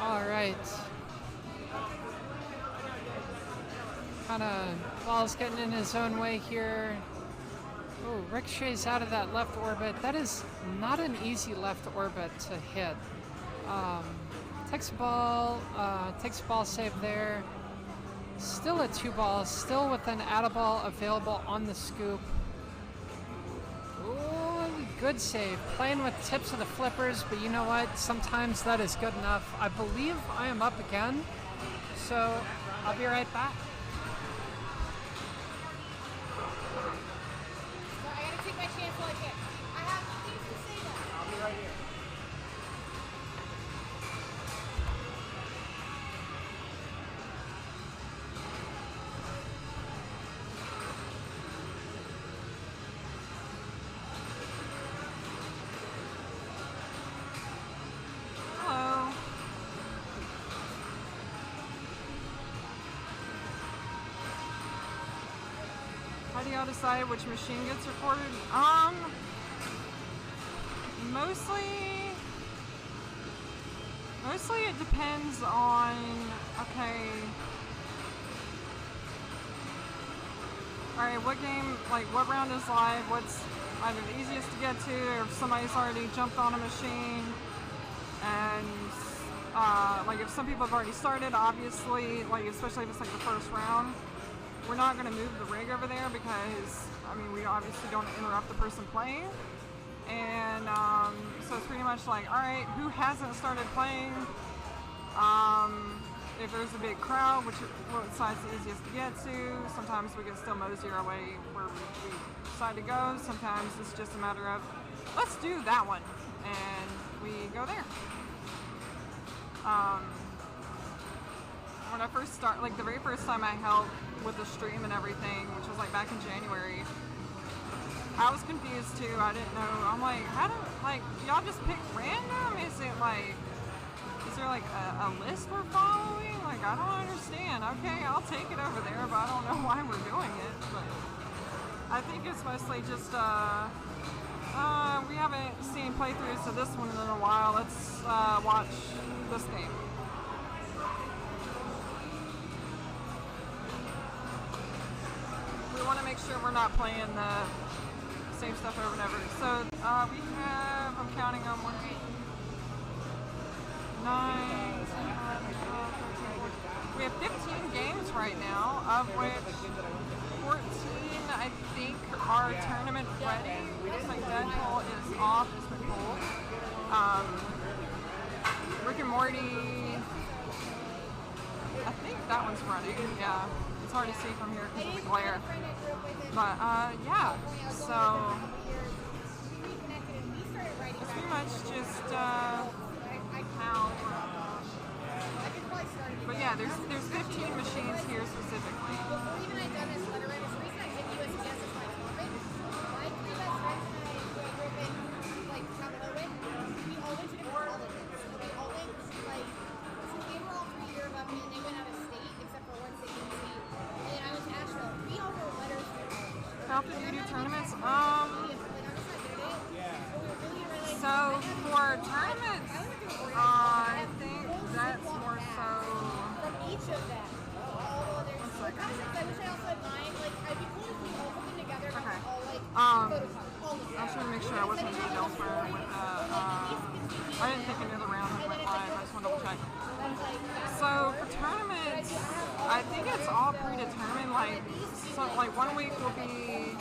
Speaker 1: Alright. Kind of ball's getting in his own way here. Oh, ricochets out of that left orbit. That is not an easy left orbit to hit. Takes a ball save there. Still a 2-ball, still with an add-a-ball available on the scoop. Ooh, good save. Playing with tips of the flippers, but you know what? Sometimes that is good enough. I believe I am up again, so I'll be right back.
Speaker 5: I gotta take my chance while I can. I have things to say though.
Speaker 3: I'll be right here.
Speaker 4: Hello. How do y'all decide which machine gets recorded? Mostly it depends on, okay. Alright, what game, like what round is live, what's either the easiest to get to, or if somebody's already jumped on a machine. And like if some people have already started, obviously, like especially if it's like the first round, we're not going to move the rig over there because, I mean, we obviously don't interrupt the person playing. And so it's pretty much like, all right, who hasn't started playing? If there's a big crowd, what side's the easiest to get to? Sometimes we can still mosey our way where we decide to go. Sometimes it's just a matter of, let's do that one. And we go there. When I first started, like the very first time I helped with the stream and everything, which was like back in January, I was confused too. I didn't know. I'm like, how do, like, y'all just pick random? Is it like, is there like a list we're following? Like, I don't understand. Okay, I'll take it over there, but I don't know why we're doing it. But I think it's mostly just, we haven't seen playthroughs of this one in a while. Let's watch this game. We want to make sure we're not playing the same stuff over and over. So we have, I'm counting on 1, 8, 9, 10, 11, 12, 13, 14. We have 15 games right now, of which 14, I think, are tournament ready. Looks like Deadpool is off, it's been pulled. Rick and Morty, I think that one's running, yeah. It's hard to see from here because of the glare. But yeah, so it's pretty much just how. But yeah, there's 15 machines here specifically. How often do you do tournaments? So for tournaments, I think that's more so.
Speaker 5: From each of them. Although there's
Speaker 4: One second.
Speaker 5: I wish I also had mine. Like, I'd be cool if we all put them together and
Speaker 4: Okay.
Speaker 5: all like photocopy. All of them.
Speaker 4: I was trying to make sure I wasn't moving elsewhere with I didn't think another round was went live. I just want to double check. So for tournaments, I think it's all predetermined. Like 1 week will be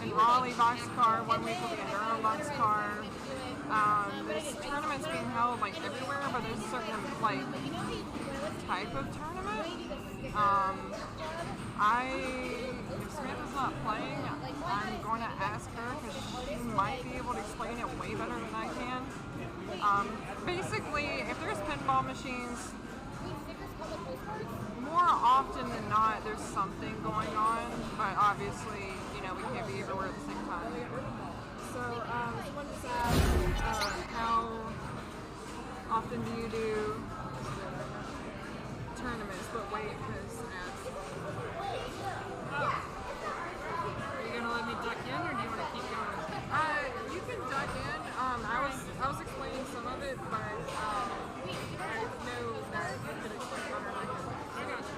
Speaker 4: in Raleigh boxcar, 1 week will be in Durham boxcar. There's tournaments being held like everywhere, but there's a certain like type of tournament. If Smith is not playing, I'm going to ask her because she might be able to explain it way better than I can. Basically, if there's pinball machines, more often than not, there's something going on, but obviously, we can't be everywhere at the same time. So, someone just asked, how often do you do tournaments? But wait, because
Speaker 1: Are you gonna let me duck in, or do you want to keep going?
Speaker 4: you can duck in. I was explaining some of it, but I know that you could explain better than I can.
Speaker 1: I got you.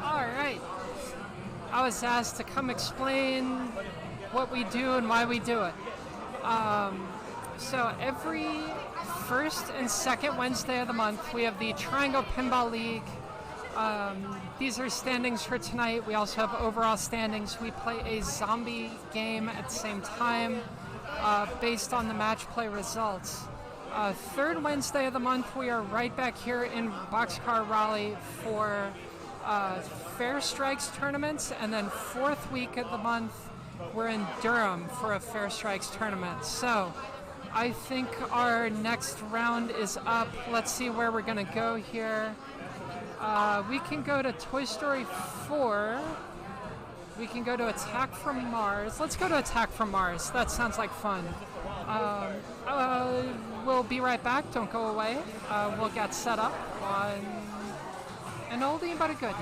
Speaker 1: All right. I was asked to come explain what we do and why we do it. So every first and second Wednesday of the month, we have the Triangle Pinball League. These are standings for tonight. We also have overall standings. We play a zombie game at the same time based on the match play results. Third Wednesday of the month, we are right back here in Boxcar Raleigh for Fair Strikes tournaments, and then fourth week of the month, we're in Durham for a Fair Strikes tournament. So I think our next round is up. Let's see where we're going to go here. We can go to Toy Story 4. We can go to Attack from Mars. Let's go to Attack from Mars. That sounds like fun. We'll be right back. Don't go away. We'll get set up on an oldie but a goodie.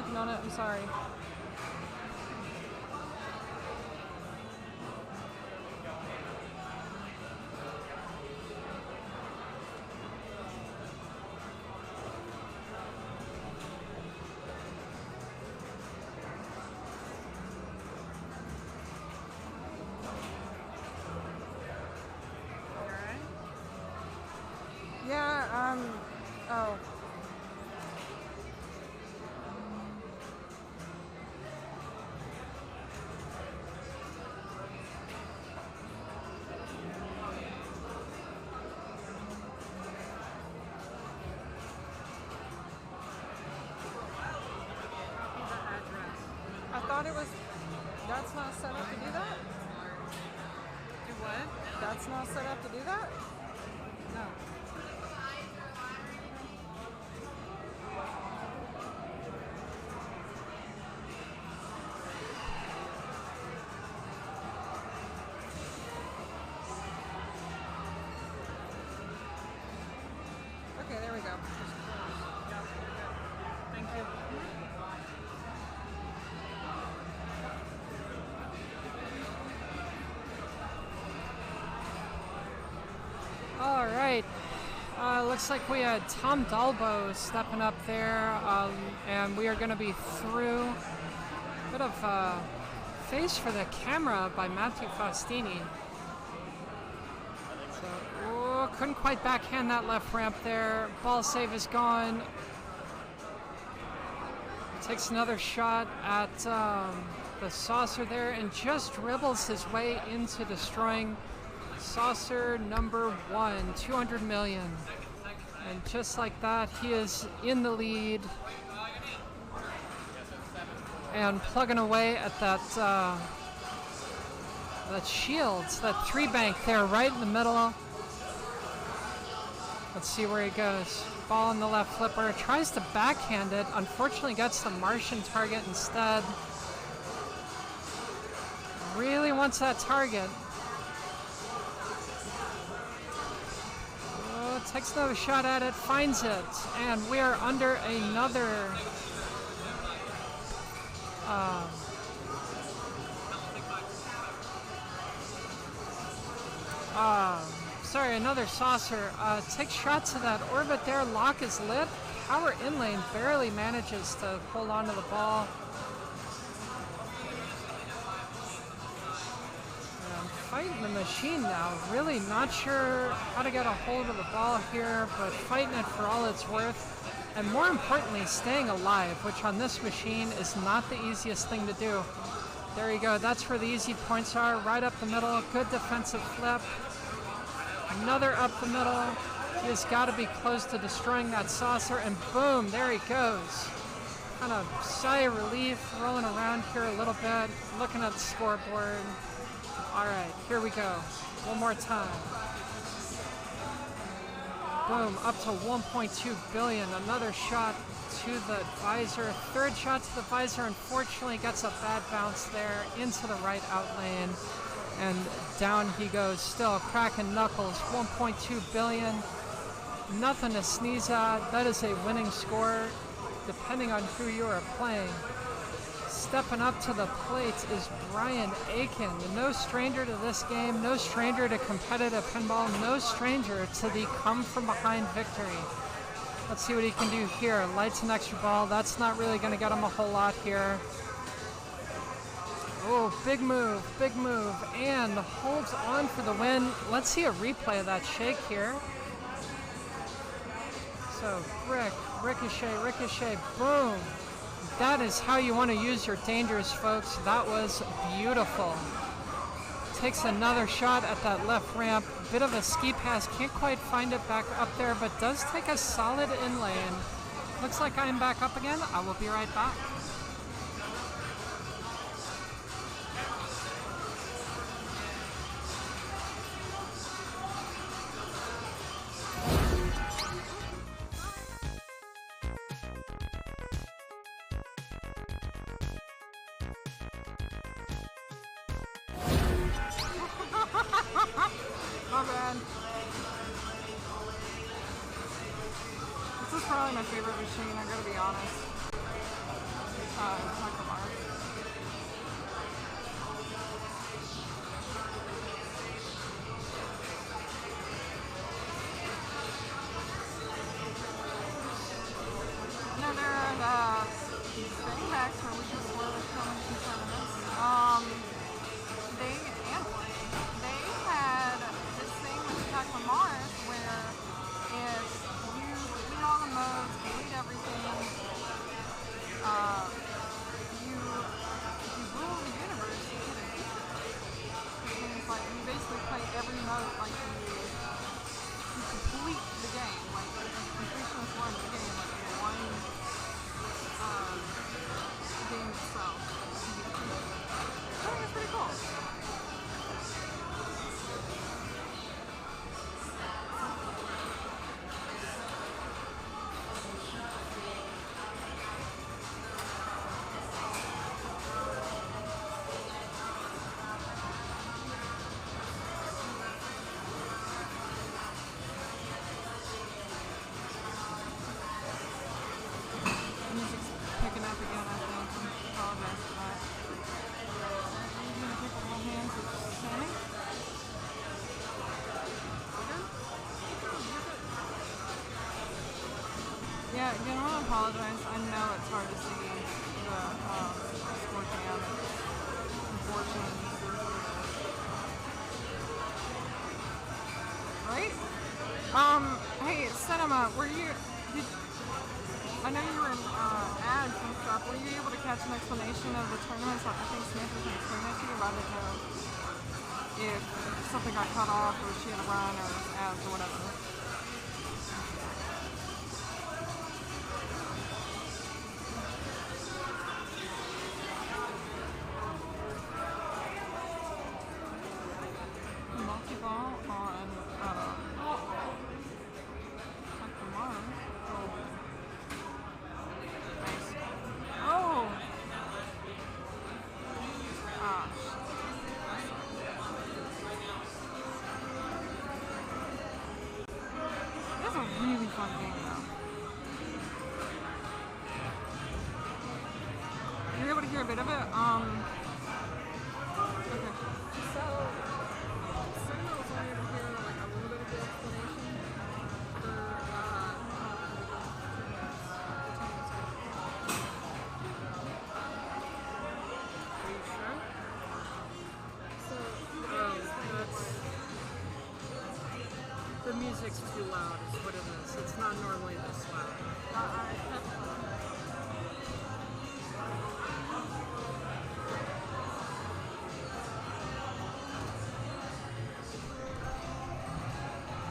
Speaker 4: working on it. I'm sorry. Yeah, oh. I thought it was, that's not set up to do that?
Speaker 1: Do what?
Speaker 4: That's not set up to do that?
Speaker 1: No.
Speaker 4: Okay, there we go.
Speaker 1: Thank you. All right. Looks like we had Tom Dalbo stepping up there, and we are going to be through. Bit of face for the camera by Matthew Faustini. So, oh, couldn't quite backhand that left ramp there. Ball save is gone. Takes another shot at the saucer there and just dribbles his way into destroying saucer number 1, 200 million. And just like that, he is in the lead and plugging away at that shields, that 3-bank there right in the middle. Let's see where he goes. Ball on the left flipper, tries to backhand it, unfortunately gets the Martian target instead. Really wants that target. Oh, takes another shot at it, finds it, and we are under another another saucer. Takes shots of that orbit there. Lock is lit. Power in lane barely manages to hold on to the ball. And fighting the machine now. Really not sure how to get a hold of the ball here, but fighting it for all it's worth. And more importantly, staying alive, which on this machine is not the easiest thing to do. There you go. That's where the easy points are. Right up the middle. Good defensive flip. Another up the middle. He has got to be close to destroying that saucer, and boom, there he goes. Kind of sigh of relief, rolling around here a little bit, looking at the scoreboard. All right, here we go. One more time. Boom, up to 1.2 billion. Another shot to the visor. Third shot to the visor, unfortunately gets a bad bounce there into the right out lane. And down he goes, still cracking knuckles, 1.2 billion. Nothing to sneeze at. That is a winning score, depending on who you are playing. Stepping up to the plate is Brian Aiken. No stranger to this game, no stranger to competitive pinball, no stranger to the come-from-behind victory. Let's see what he can do here. Lights an extra ball. That's not really going to get him a whole lot here. Oh, big move, and holds on for the win. Let's see a replay of that shake here. So, brick, ricochet, boom. That is how you want to use your dangers, folks. That was beautiful. Takes another shot at that left ramp. Bit of a ski pass, can't quite find it back up there, but does take a solid in lane. Looks like I'm back up again. I will be right back.
Speaker 4: My bad. This is probably my favorite machine, I gotta be honest. Michael Myers. No, they're at Betty Max, where we just were filming some tournaments. They had this thing with Attack on Mars where if you beat all the modes, beat everything, you rule the universe, you get a feature. Which means like you basically play every mode like you complete the game. Like completion is one the game, like one game itself. I think it's pretty cool. Music's picking up again, I think. I apologize for that. I'm going to take a little hands with Sammy. Yeah, again, I want to apologize. I know it's hard to see the score cam. Unfortunately. Right? Hey, Cinema, I know you were in ads and stuff. Were you able to catch an explanation of the tournaments? I think Samantha was going to explain that to you, but I didn't know if something got cut off or she had a run or ads or whatever. Multi-ball on Oh! That's a really fun game, though. You're able to hear a bit of it? Okay. So, Cinema was only able to hear like a little bit of the explanation for
Speaker 1: The music's too loud is what it is. It's not normally this loud.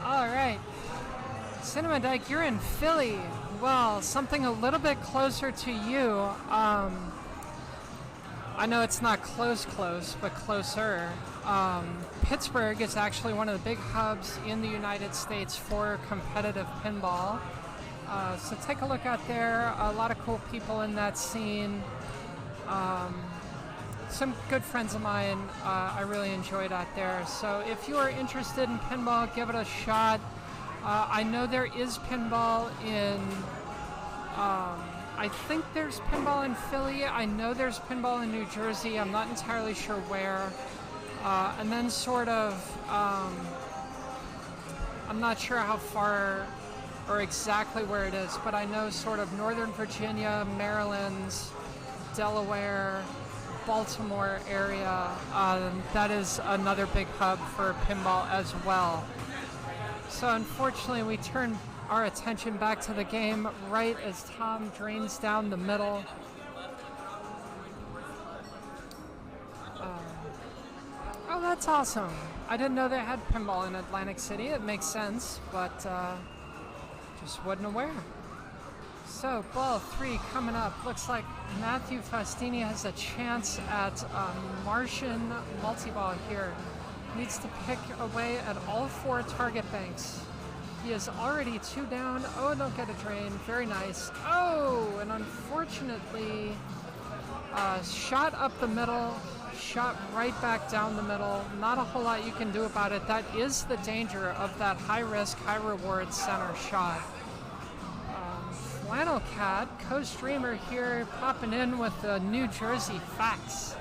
Speaker 1: All right. Cinema Dyke, you're in Philly. Well, something a little bit closer to you. I know it's not close, but closer. Pittsburgh is actually one of the big hubs in the United States for competitive pinball. So take a look out there. A lot of cool people in that scene. Some good friends of mine I really enjoyed out there. So if you are interested in pinball, give it a shot. I know there is pinball in... I think there's pinball in Philly. I know there's pinball in New Jersey. I'm not entirely sure where. And then sort of, I'm not sure how far or exactly where it is, but I know sort of Northern Virginia, Maryland, Delaware, Baltimore area. That is another big hub for pinball as well. So unfortunately, we turn our attention back to the game right as Tom drains down the middle. Oh, that's awesome. I didn't know they had pinball in Atlantic City. It makes sense, but just wasn't aware. So, ball 3 coming up. Looks like Matthew Fastini has a chance at Martian multi-ball here. Needs to pick away at all 4 target banks. He is already 2 down. Oh, don't get a drain. Very nice. Oh, and unfortunately, shot up the middle. Shot right back down the middle. Not a whole lot you can do about it. That is the danger of that high risk, high reward center shot. Flannel Cat, co-streamer here, popping in with the New Jersey facts.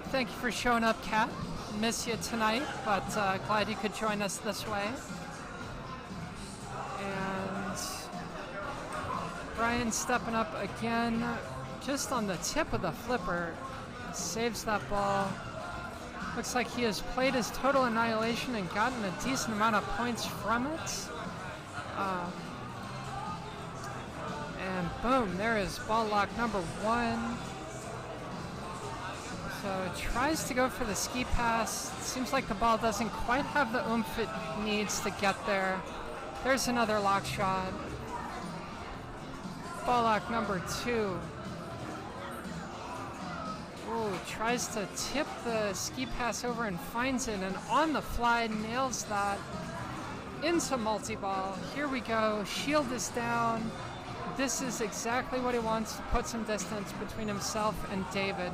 Speaker 1: Thank you for showing up, Cat. Miss you tonight, but glad you could join us this way. And Brian stepping up again, just on the tip of the flipper, saves that ball. Looks like he has played his Total Annihilation and gotten a decent amount of points from it. And boom, there is ball lock number 1. So tries to go for the ski pass. Seems like the ball doesn't quite have the oomph it needs to get there. There's another lock shot. Ball lock number 2. Ooh, tries to tip the ski pass over and finds it, and on the fly nails that into multi-ball. Here we go. Shield is down. This is exactly what he wants, to put some distance between himself and David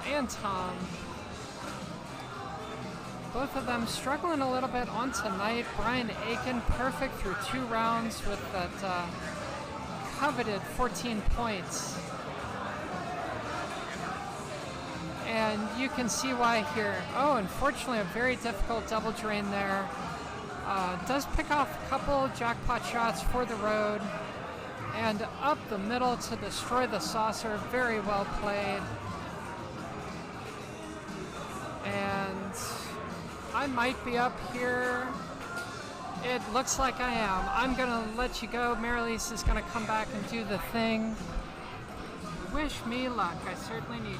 Speaker 1: and Tom. Both of them struggling a little bit on tonight. Brian Aiken perfect through 2 rounds with that coveted 14 points. And you can see why here. Oh, unfortunately, a very difficult double drain there. Does pick off a couple jackpot shots for the road. And up the middle to destroy the saucer. Very well played. And I might be up here. It looks like I am. I'm going to let you go. Marilise is going to come back and do the thing. Wish me luck. I certainly need it.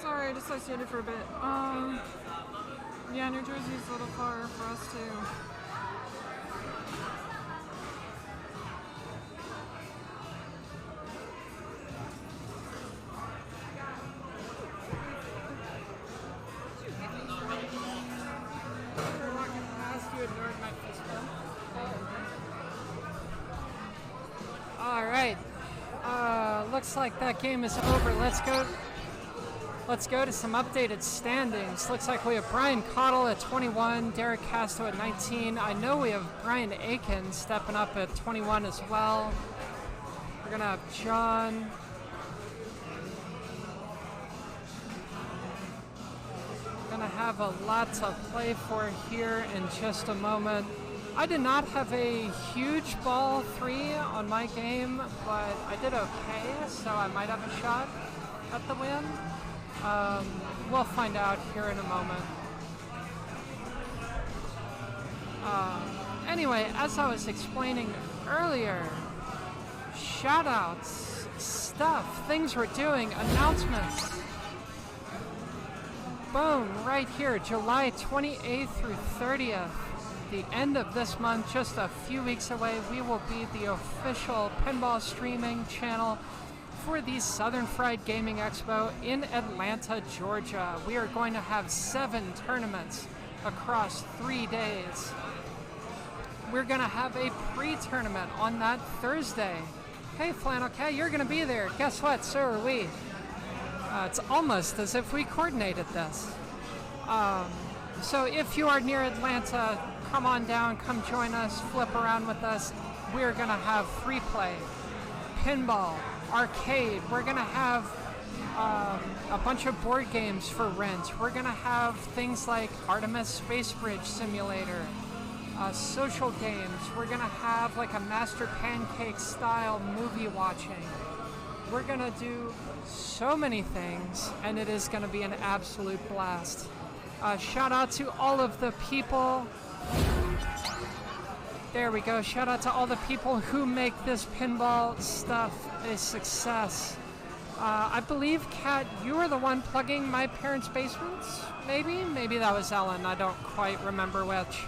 Speaker 4: Sorry, dissociated for a bit. Yeah, New Jersey's a little far for us too.
Speaker 1: We're walking past, you ignored my fist bump. All right. Looks like that game is over. Let's go to some updated standings. Looks like we have Brian Cottle at 21, Derek Casto at 19. I know we have Brian Aiken stepping up at 21 as well. We're gonna have John. Gonna have a lot to play for here in just a moment. I did not have a huge ball 3 on my game, but I did okay, so I might have a shot at the win. We'll find out here in a moment. Anyway, as I was explaining earlier, shoutouts, stuff, things we're doing, announcements. Boom, right here, July 28th through 30th, the end of this month, just a few weeks away, we will be the official pinball streaming channel for the Southern Fried Gaming Expo in Atlanta, Georgia. We are going to have 7 tournaments across 3 days. We're going to have a pre-tournament on that Thursday. Hey, Flannel Cat, you're going to be there. Guess what? So are we. It's almost as if we coordinated this. So if you are near Atlanta, come on down, come join us, flip around with us. We're going to have free play, pinball, arcade. We're going to have a bunch of board games for rent. We're going to have things like Artemis Space Bridge Simulator, social games. We're going to have like a Master Pancake style movie watching. We're going to do so many things, and it is going to be an absolute blast. Shout out to all of the people. There we go. Shout out to all the people who make this pinball stuff a success. I believe, Kat, you were the one plugging my parents' basements? Maybe? Maybe that was Ellen. I don't quite remember which.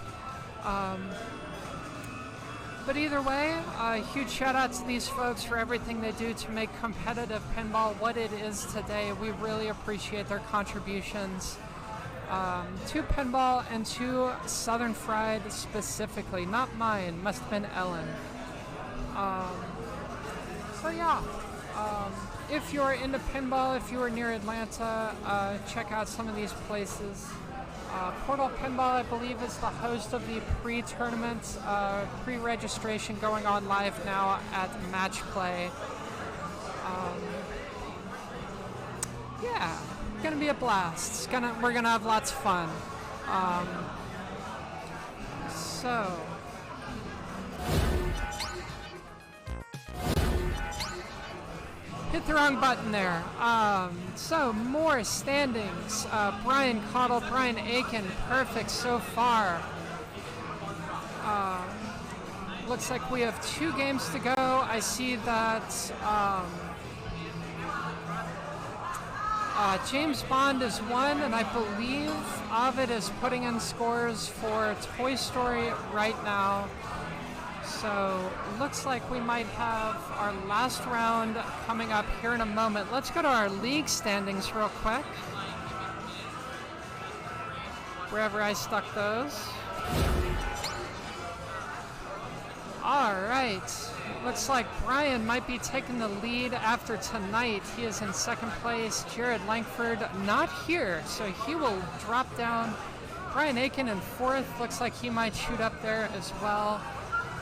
Speaker 1: But either way, a huge shout out to these folks for everything they do to make competitive pinball what it is today. We really appreciate their contributions to pinball and to Southern Fried specifically. Not mine, must have been Ellen. So yeah, if you're into pinball, if you are near Atlanta, check out some of these places. Portal Pinball, I believe, is the host of the pre-tournament, pre-registration going on live now at Match Play. Yeah, gonna be a blast. We're gonna have lots of fun. So. Hit the wrong button there. So more standings. Brian Cottle, Brian Aiken, perfect so far. Looks like we have 2 games to go. I see that James Bond is 1, and I believe Ovid is putting in scores for Toy Story right now. So looks like we might have our last round coming up here in a moment. Let's go to our league standings real quick. Wherever I stuck those. All right. Looks like Brian might be taking the lead after tonight. He is in second place. Jared Langford not here, so he will drop down. Brian Aiken in fourth. Looks like he might shoot up there as well.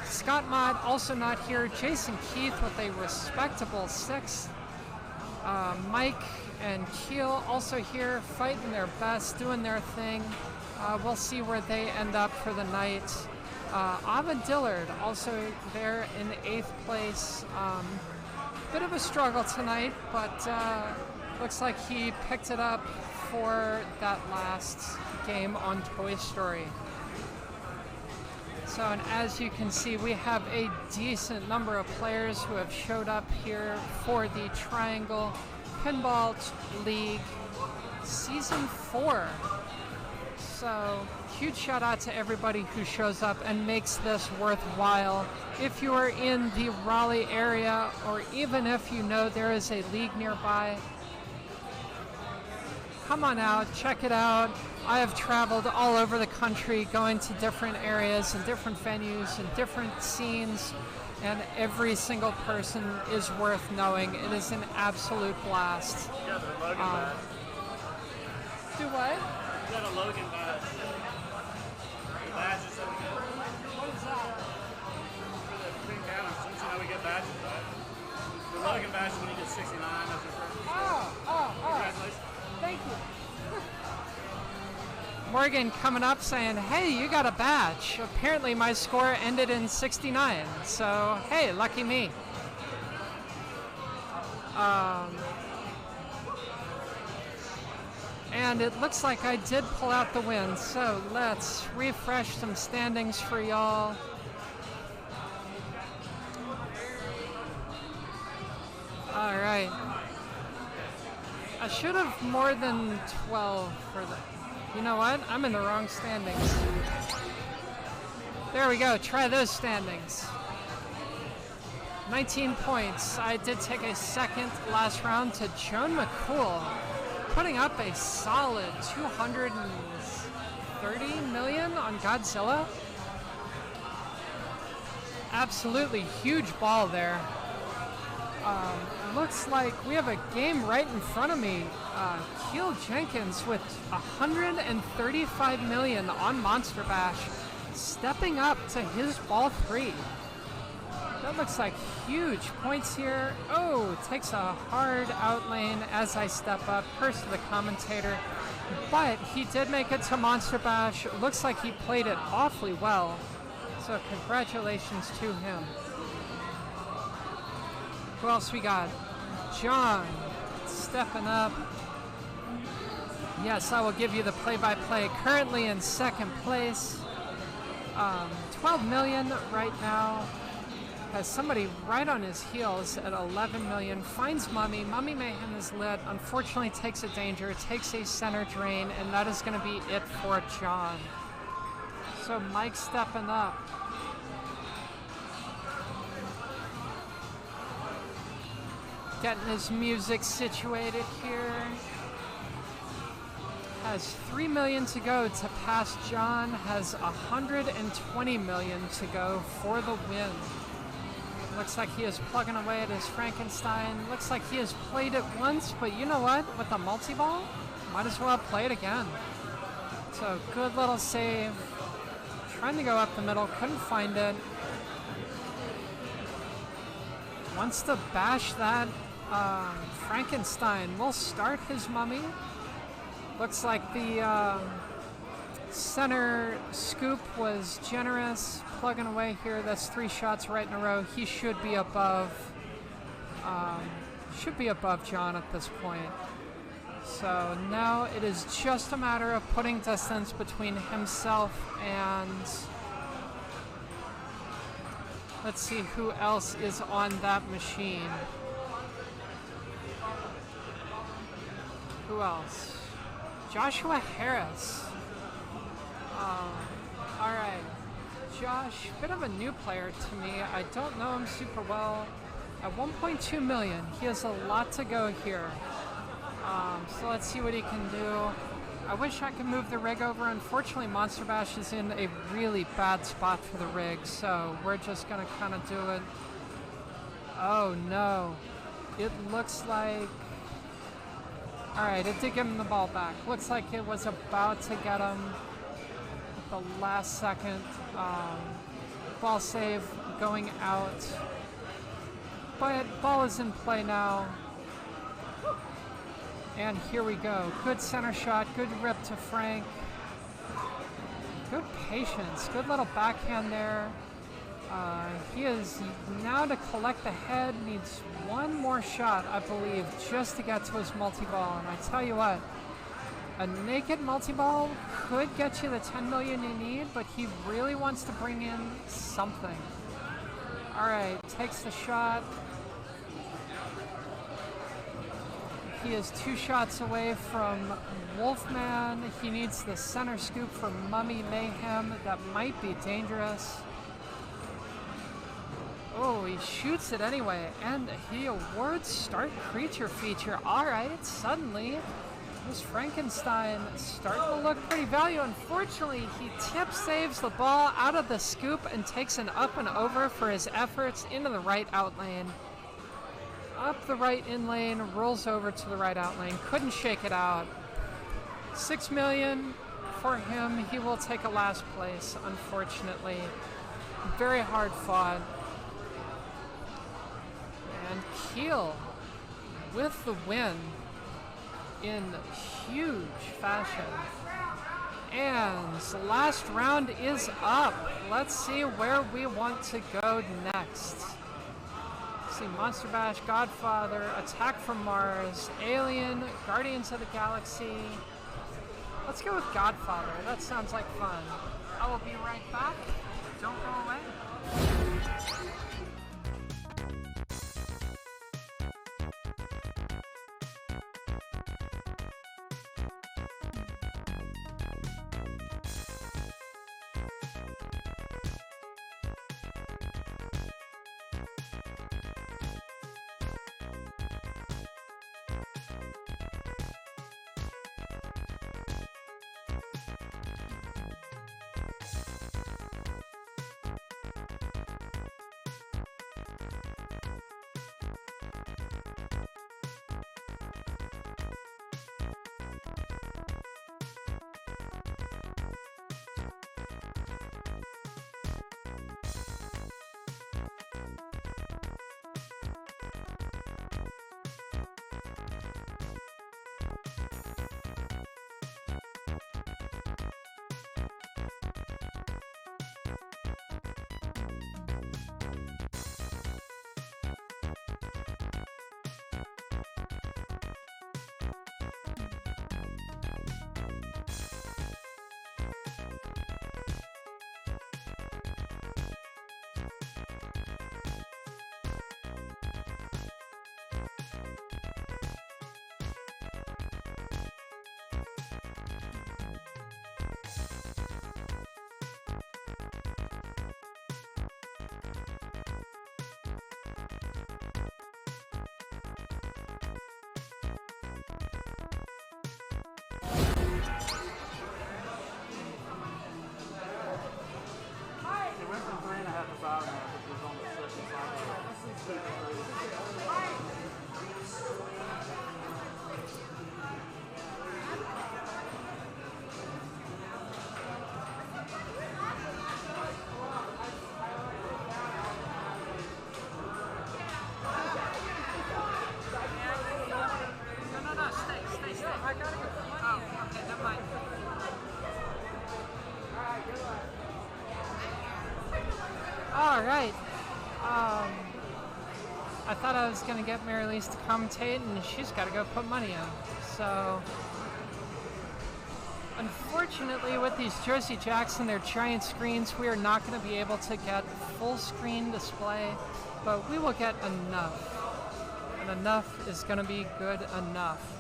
Speaker 1: Scott Mott also not here. Jason Keith with a respectable 6th. Mike and Keel also here, fighting their best, doing their thing. We'll see where they end up for the night. Ovid Dillard also there in 8th place. Bit of a struggle tonight, but looks like he picked it up for that last game on Toy Story. So, and as you can see, we have a decent number of players who have showed up here for the Triangle Pinball League Season 4. So, huge shout out to everybody who shows up and makes this worthwhile. If you are in the Raleigh area, or even if you know there is a league nearby, come on out, check it out. I have traveled all over the country going to different areas and different venues and different scenes, and every single person is worth knowing. It is an absolute blast.
Speaker 3: You got the Logan badge.
Speaker 1: Do what?
Speaker 3: You got a Logan badge. The badge is so good.
Speaker 1: What is that?
Speaker 3: For the green counters, don't you know we get badges, right? The Logan badge is when you get 69 as your first.
Speaker 1: Oh.
Speaker 3: Congratulations.
Speaker 1: Thank you. Morgan coming up saying, hey, you got a badge. Apparently my score ended in 69. So, hey, lucky me. And it looks like I did pull out the win. So let's refresh some standings for y'all. All right. I should have more than 12 for the... You know what? I'm in the wrong standings. There we go. Try those standings. 19 points. I did take a second last round to Joan McCool, putting up a solid 230 30 million on Godzilla. Absolutely huge ball there. Looks like we have a game right in front of me. Keel Jenkins with 135 million on Monster Bash, stepping up to his ball 3. That looks like huge points here. Oh, takes a hard out lane as I step up. Curse to the commentator. But he did make it to Monster Bash. Looks like he played it awfully well. So congratulations to him. Who else we got? John stepping up. Yes, I will give you the play-by-play. Currently in second place. 12 million right now. Has somebody right on his heels at 11 million. Finds Mummy. Mummy Mayhem is lit. Unfortunately takes a danger. Takes a center drain. And that is going to be it for John. So Mike stepping up. Getting his music situated here. Has 3 million to go to pass John. Has 120 million to go for the win. Looks like he is plugging away at his Frankenstein. Looks like he has played it once, but you know what? With a multi-ball, might as well play it again. So good little save. Trying to go up the middle, couldn't find it. Wants to bash that Frankenstein. Will start his Mummy. Looks like the center scoop was generous. Plugging away here. That's 3 shots right in a row. He should be above. John at this point. So now it is just a matter of putting distance between himself and. Let's see who else is on that machine. Who else? Joshua Harris. All right. Josh, bit of a new player to me. I don't know him super well. At 1.2 million, he has a lot to go here. So let's see what he can do. I wish I could move the rig over. Unfortunately, Monster Bash is in a really bad spot for the rig, so we're just gonna kind of do it. Oh no. It looks like... Alright, it did give him the ball back. Looks like it was about to get him at the last second. Ball save going out. But ball is in play now. And here we go. Good center shot. Good rip to Frank. Good patience. Good little backhand there. He is now to collect the head. Needs one more shot, I believe, just to get to his multi-ball. And I tell you what, a naked multi-ball could get you the 10 million you need, but he really wants to bring in something. All right, takes the shot. He is 2 shots away from Wolfman. He needs the center scoop for Mummy Mayhem. That might be dangerous. Oh, he shoots it anyway, and he awards Start Creature feature. All right, suddenly, this Frankenstein starting to look pretty valuable. Unfortunately, he tip saves the ball out of the scoop and takes an up and over for his efforts into the right out lane. Up the right in lane, rolls over to the right out lane. Couldn't shake it out. 6 million for him. He will take a last place, unfortunately. Very hard fought. And Keel with the win in huge fashion. And the last round is up. Let's see where we want to go next. See Monster Bash, Godfather, Attack from Mars, Alien, Guardians of the Galaxy. Let's go with Godfather. That sounds like fun. I will be right back. Don't go away. right. I thought I was going to get Mary Lise to commentate, and she's got to go put money in. So, unfortunately, with these Jersey Jacks and their giant screens, we are not going to be able to get full screen display, but we will get enough. And enough is going to be good enough.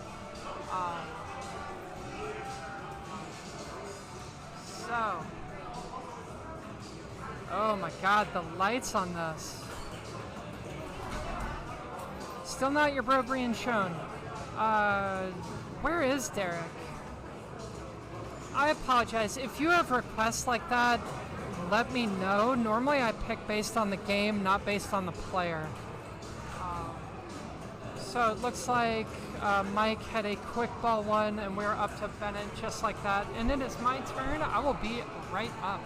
Speaker 1: Oh my god, the lights on this. Still not your bro green shown. Where is Derek? I apologize. If you have requests like that, let me know. Normally I pick based on the game, not based on the player. So it looks like Mike had a quick ball one, and we're up to Bennett just like that. And it is my turn. I will be right up.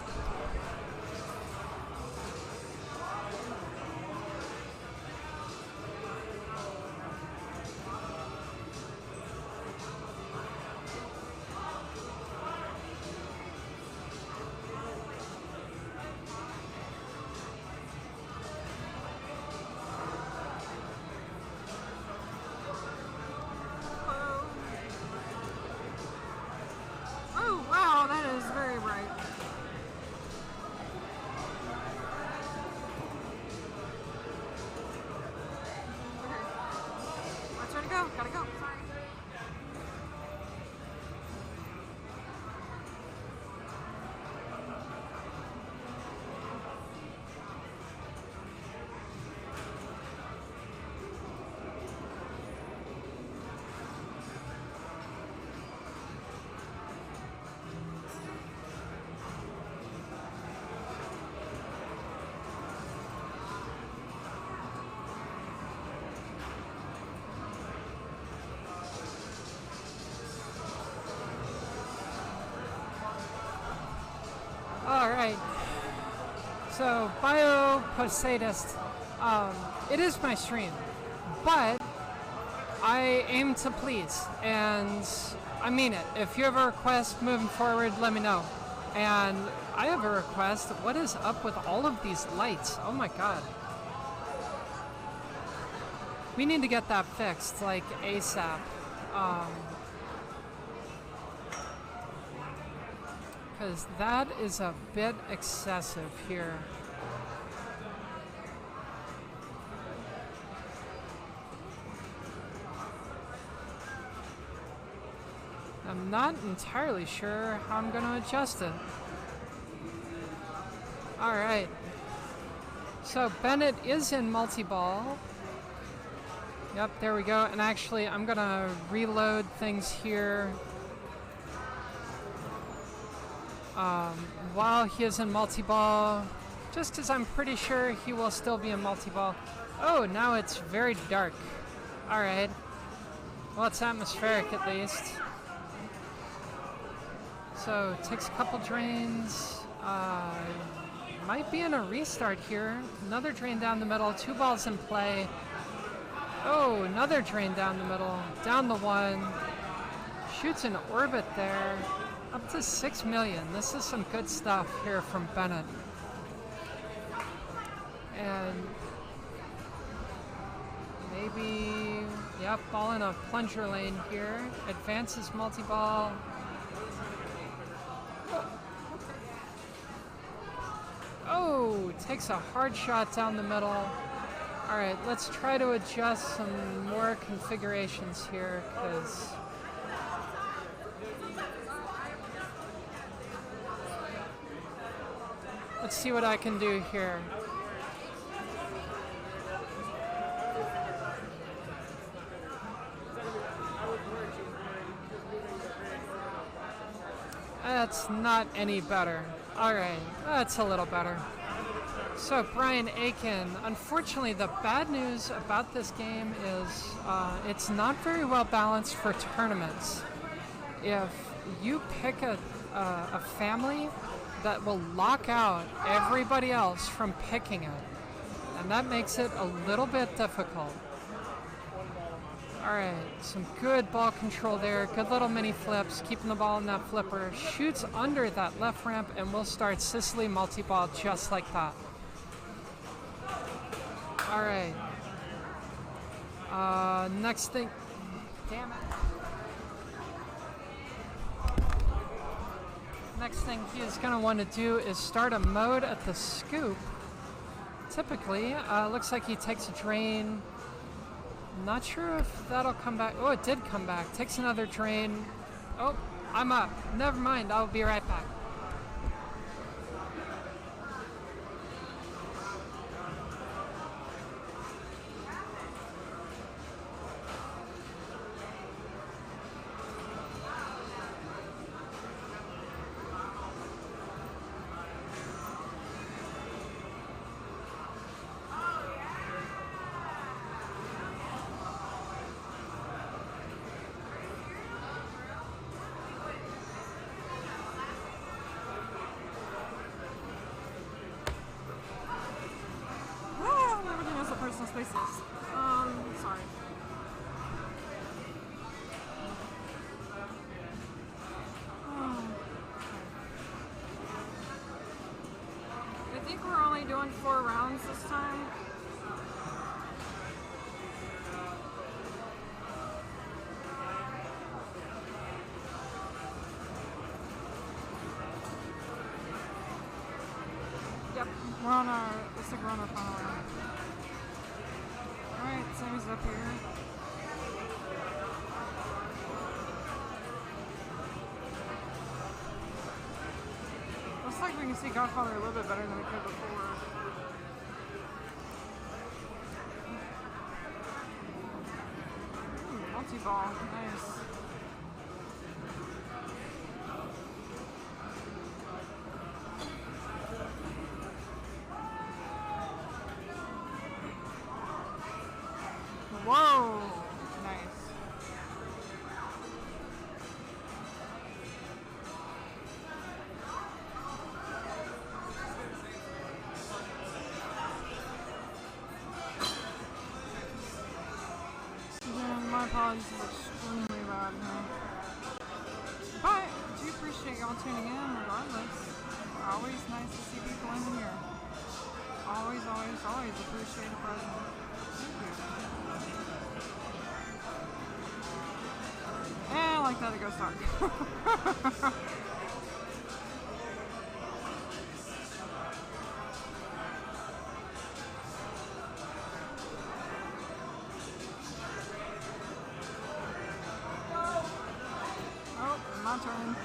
Speaker 4: Oh, wow, that is very bright. Okay. My turn to go. Gotta go. Sorry.
Speaker 1: Alright. So, Bioposadist, it is my stream, but I aim to please, and I mean it. If you have a request moving forward, let me know. And I have a request. What is up with all of these lights? Oh my god. We need to get that fixed, like ASAP. Because that is a bit excessive here. I'm not entirely sure how I'm going to adjust it. Alright. So Bennett is in multi-ball. Yep, there we go. And actually, I'm going to reload things here. While he is in multi-ball, just because I'm pretty sure he will still be in multi-ball. Oh, now it's very dark. Alright. Well, it's atmospheric at least. So, takes a couple drains. Might be in a restart here. Another drain down the middle. 2 balls in play. Oh, another drain down the middle. Down the 1. Shoots an orbit there. Up to 6 million. This is some good stuff here from Bennett. And maybe, yep, ball in a plunger lane here. Advances multi-ball. Oh, takes a hard shot down the middle. All right, let's try to adjust some more configurations here, because let's see what I can do here. That's not any better. Alright, that's a little better. So Brian Aiken, unfortunately the bad news about this game is it's not very well balanced for tournaments. If you pick a family that will lock out everybody else from picking it, and that makes it a little bit difficult. Alright, some good ball control there, good little mini flips, keeping the ball in that flipper, shoots under that left ramp, and we'll start Sicily multi-ball just like that. All right. Next thing. Damn it. Next thing he is going to want to do is start a mode at the scoop. Typically, looks like he takes a drain. Not sure if that'll come back. Oh, it did come back. Takes another drain. Oh, I'm up. Never mind. I'll be right back.
Speaker 4: Everything has a personal spaces. Sorry. I think we're only doing 4 rounds this time. Yep, we're on our, looks like we're on our final round. Alright, Sammy's up here. Looks like we can see Godfather a little bit better than we could before. Multi-ball, nice. Whoa! Nice. Yeah, my apologies is extremely loud now. But I do appreciate y'all tuning in regardless. Always nice to see people in here. Always, always, always appreciate a present. Thank you. And like that, it goes dark. Oh, my turn.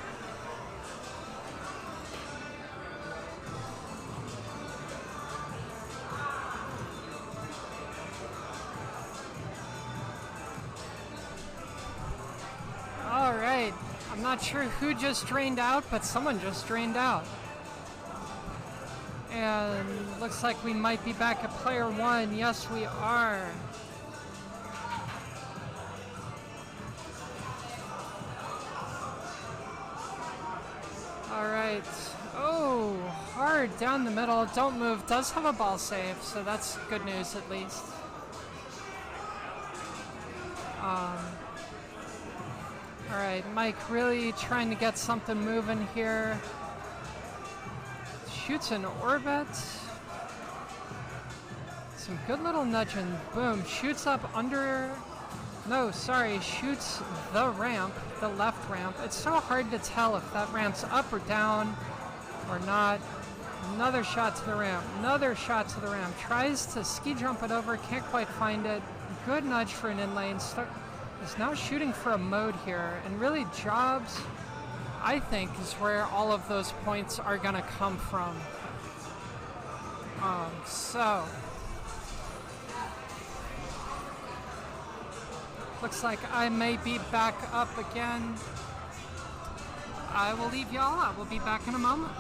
Speaker 1: All right. I'm not sure who just drained out, but someone just drained out. And looks like we might be back at player 1. Yes, we are. All right. Oh, hard down the middle. Don't move. Does have a ball save, so that's good news at least. All right, Mike really trying to get something moving here. Shoots an orbit. Some good little nudging. Boom. Shoots up under. No, sorry. Shoots the ramp, the left ramp. It's so hard to tell if that ramp's up or down or not. Another shot to the ramp. Another shot to the ramp. Tries to ski jump it over. Can't quite find it. Good nudge for an in-lane. Is now shooting for a mode here. And really jobs, I think, is where all of those points are going to come from. So looks like I may be back up again. I will leave y'all. I will be back in a moment.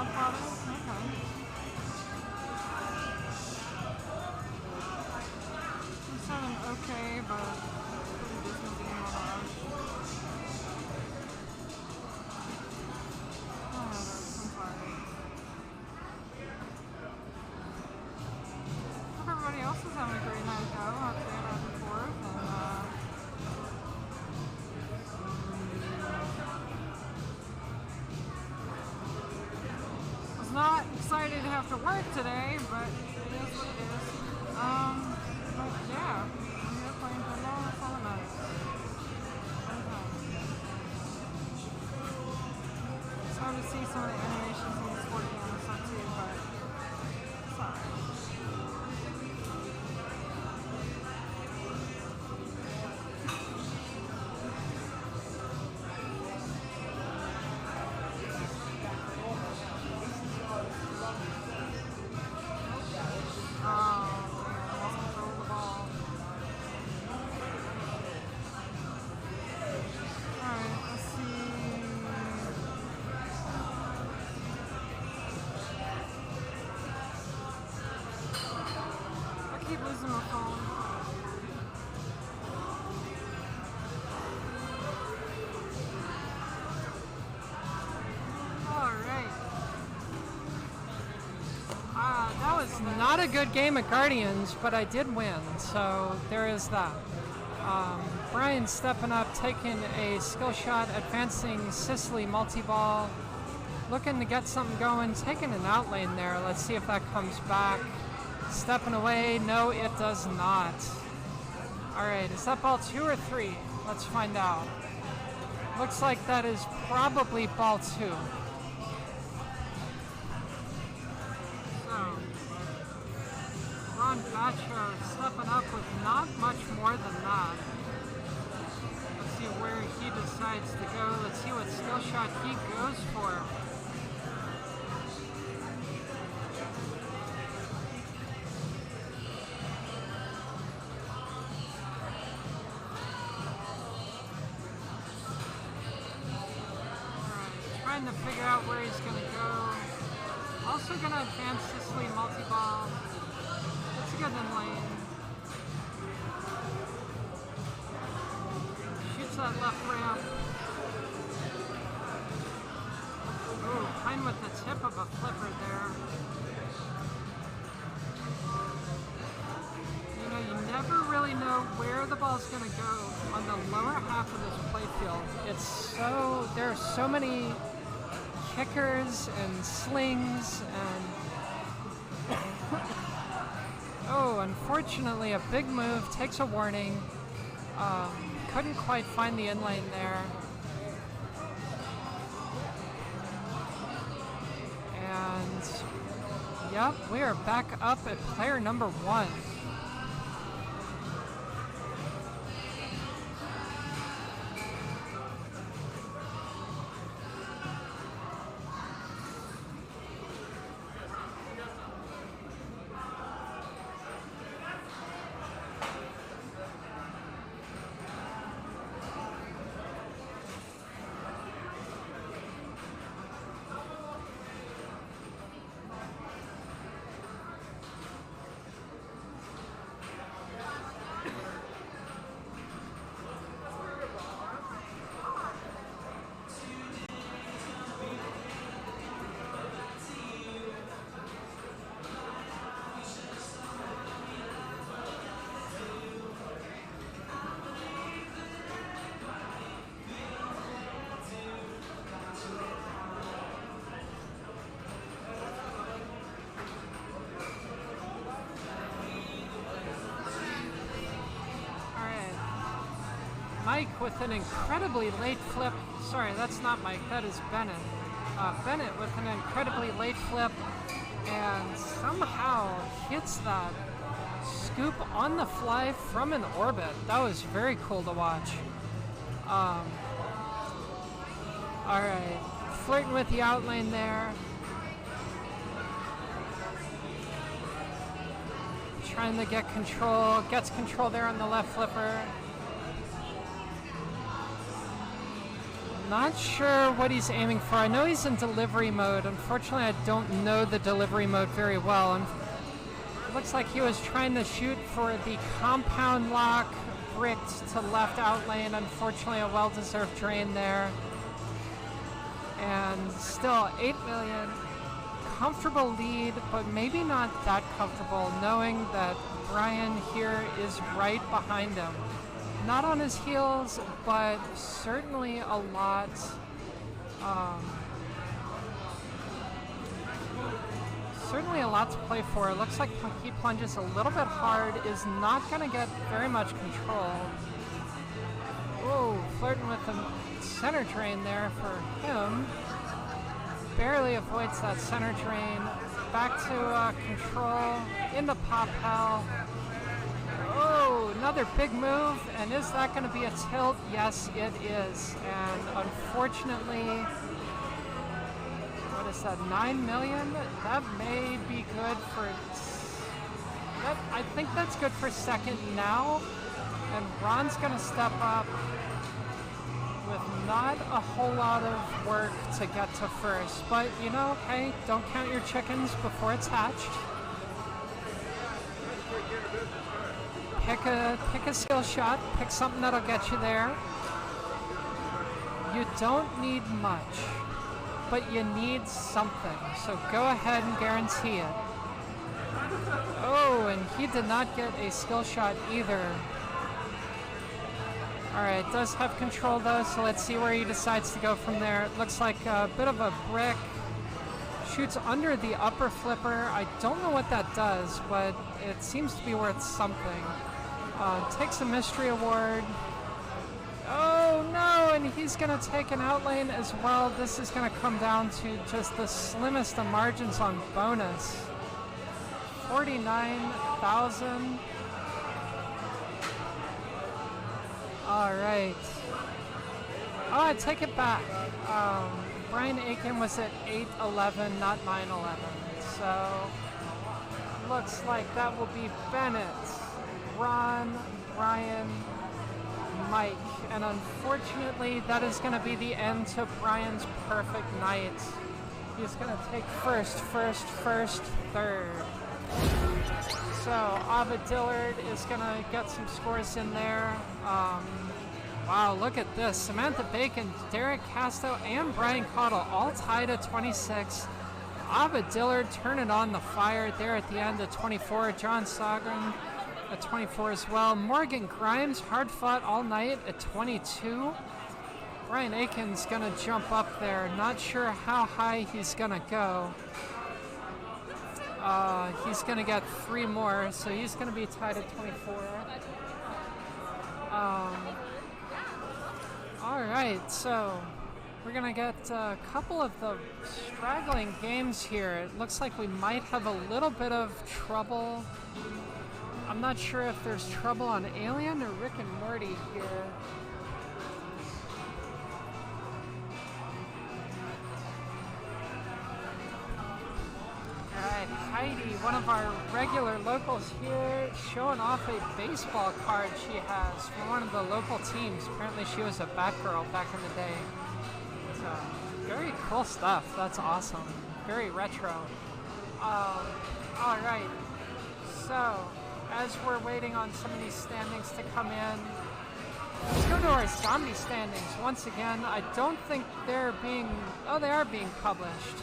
Speaker 4: Godfather? Okay. It's not an okay, but pretty decent game on Rush. Oh, I'm tired. Hope everybody else is having a great night though. Happy day back and forth. And, I was not excited to have to work today, but it is what it is. But yeah, I'm here playing pinball. That's all that matters. It's hard to see some of the animations in the sport game and stuff too, but it's alright. Losing my phone. Alright.
Speaker 1: That was not a good game at Guardians, but I did win, so there is that. Brian stepping up, taking a skill shot, advancing Sicily multi-ball, looking to get something going, taking an out lane there. Let's see if that comes back. Stepping away, no it does not. Alright, is that ball 2 or 3? Let's find out. Looks like that is probably ball 2. So, Ron Bacho stepping up with not much more than that. Let's see where he decides to go. Let's see what skill shot he goes for. Trying to figure out where he's going to go. Also going to advance Sicily multi-ball. That's a good in lane. Shoots that left ramp. Ooh, playing with the tip of a flipper there. You know, you never really know where the ball's going to go on the lower half of this playfield. It's so, there are so many kickers and slings and oh, unfortunately a big move takes a warning. Couldn't quite find the in lane there. And yep, we are back up at player number 1. Mike with an incredibly late flip. Sorry, that's not Mike, that is Bennett. Bennett with an incredibly late flip and somehow hits that scoop on the fly from an orbit. That was very cool to watch. Alright, flirting with the out lane there. Trying to get control, gets control there on the left flipper. Not sure what he's aiming for. I know he's in delivery mode. Unfortunately, I don't know the delivery mode very well. And it looks like he was trying to shoot for the compound lock, bricked to left out lane. Unfortunately, a well-deserved drain there. And still 8 million. Comfortable lead, but maybe not that comfortable, knowing that Brian here is right behind him. Not on his heels, but certainly a lot. Certainly a lot to play for. It looks like he plunges a little bit hard, is not going to get very much control. Oh, flirting with the center drain there for him. Barely avoids that center drain. Back to control into pop hell. Oh, another big move, and is that going to be a tilt? Yes, it is. And unfortunately, what is that, 9 million? That may be good for, I think that's good for second now. And Ron's going to step up with not a whole lot of work to get to first. But, you know, hey, don't count your chickens before it's hatched. Pick a skill shot, pick something that'll get you there. You don't need much, but you need something. So go ahead and guarantee it. Oh, and he did not get a skill shot either. Alright, does have control though, so let's see where he decides to go from there. It looks like a bit of a brick. Shoots under the upper flipper. I don't know what that does, but it seems to be worth something. Takes a mystery award. Oh no, and he's going to take an outlane as well. This is going to come down to just the slimmest of margins on bonus. 49,000. All right. Oh, I take it back. Brian Aiken was at 8-11, not 9-11. So looks like that will be Bennett, Ron, Brian, Mike. And unfortunately, that is going to be the end to Brian's perfect night. He's going to take first, third. So Ava Dillard is going to get some scores in there. Wow, look at this. Samantha Bacon, Derek Casto, and Brian Cottle all tied at 26. Ava Dillard turning on the fire there at the end at 24. John Sogren at 24 as well. Morgan Grimes, hard fought all night at 22. Brian Aiken's going to jump up there. Not sure how high he's going to go. He's going to get 3 more, so he's going to be tied at 24. All right, so we're going to get a couple of the straggling games here. It looks like we might have a little bit of trouble. I'm not sure if there's trouble on Alien or Rick and Morty here. Alright, Heidi, one of our regular locals here, showing off a baseball card she has from one of the local teams. Apparently she was a Batgirl back in the day. So, very cool stuff. That's awesome. Very retro. Alright, so as we're waiting on some of these standings to come in, let's go to our zombie standings once again. I don't think they're being, oh, they are being published.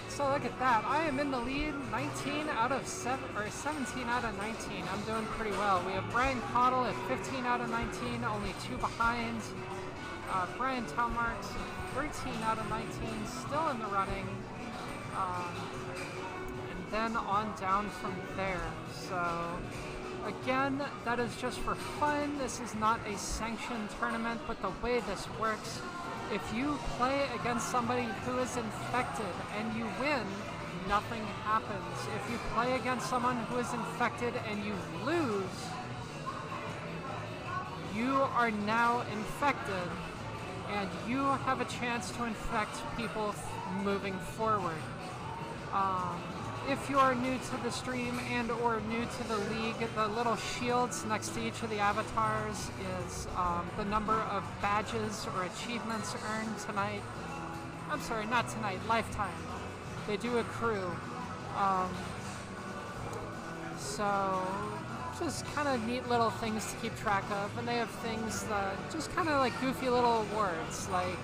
Speaker 1: So look at that. I am in the lead, 19 out of 7, or 17 out of 19. I'm doing pretty well. We have Brian Cottle at 15 out of 19, only 2 behind. Brian Talmarks, 13 out of 19, still in the running. And then on down from there. So again, that is just for fun. This is not a sanctioned tournament, but the way this works, if you play against somebody who is infected and you win, nothing happens. If you play against someone who is infected and you lose, you are now infected and you have a chance to infect people moving forward. if you are new to the stream and or new to the league, the little shields next to each of the avatars is the number of badges or achievements earned tonight. I'm sorry, not tonight, lifetime. They do accrue. So just kind of neat little things to keep track of, and they have things that just kind of like goofy little awards, like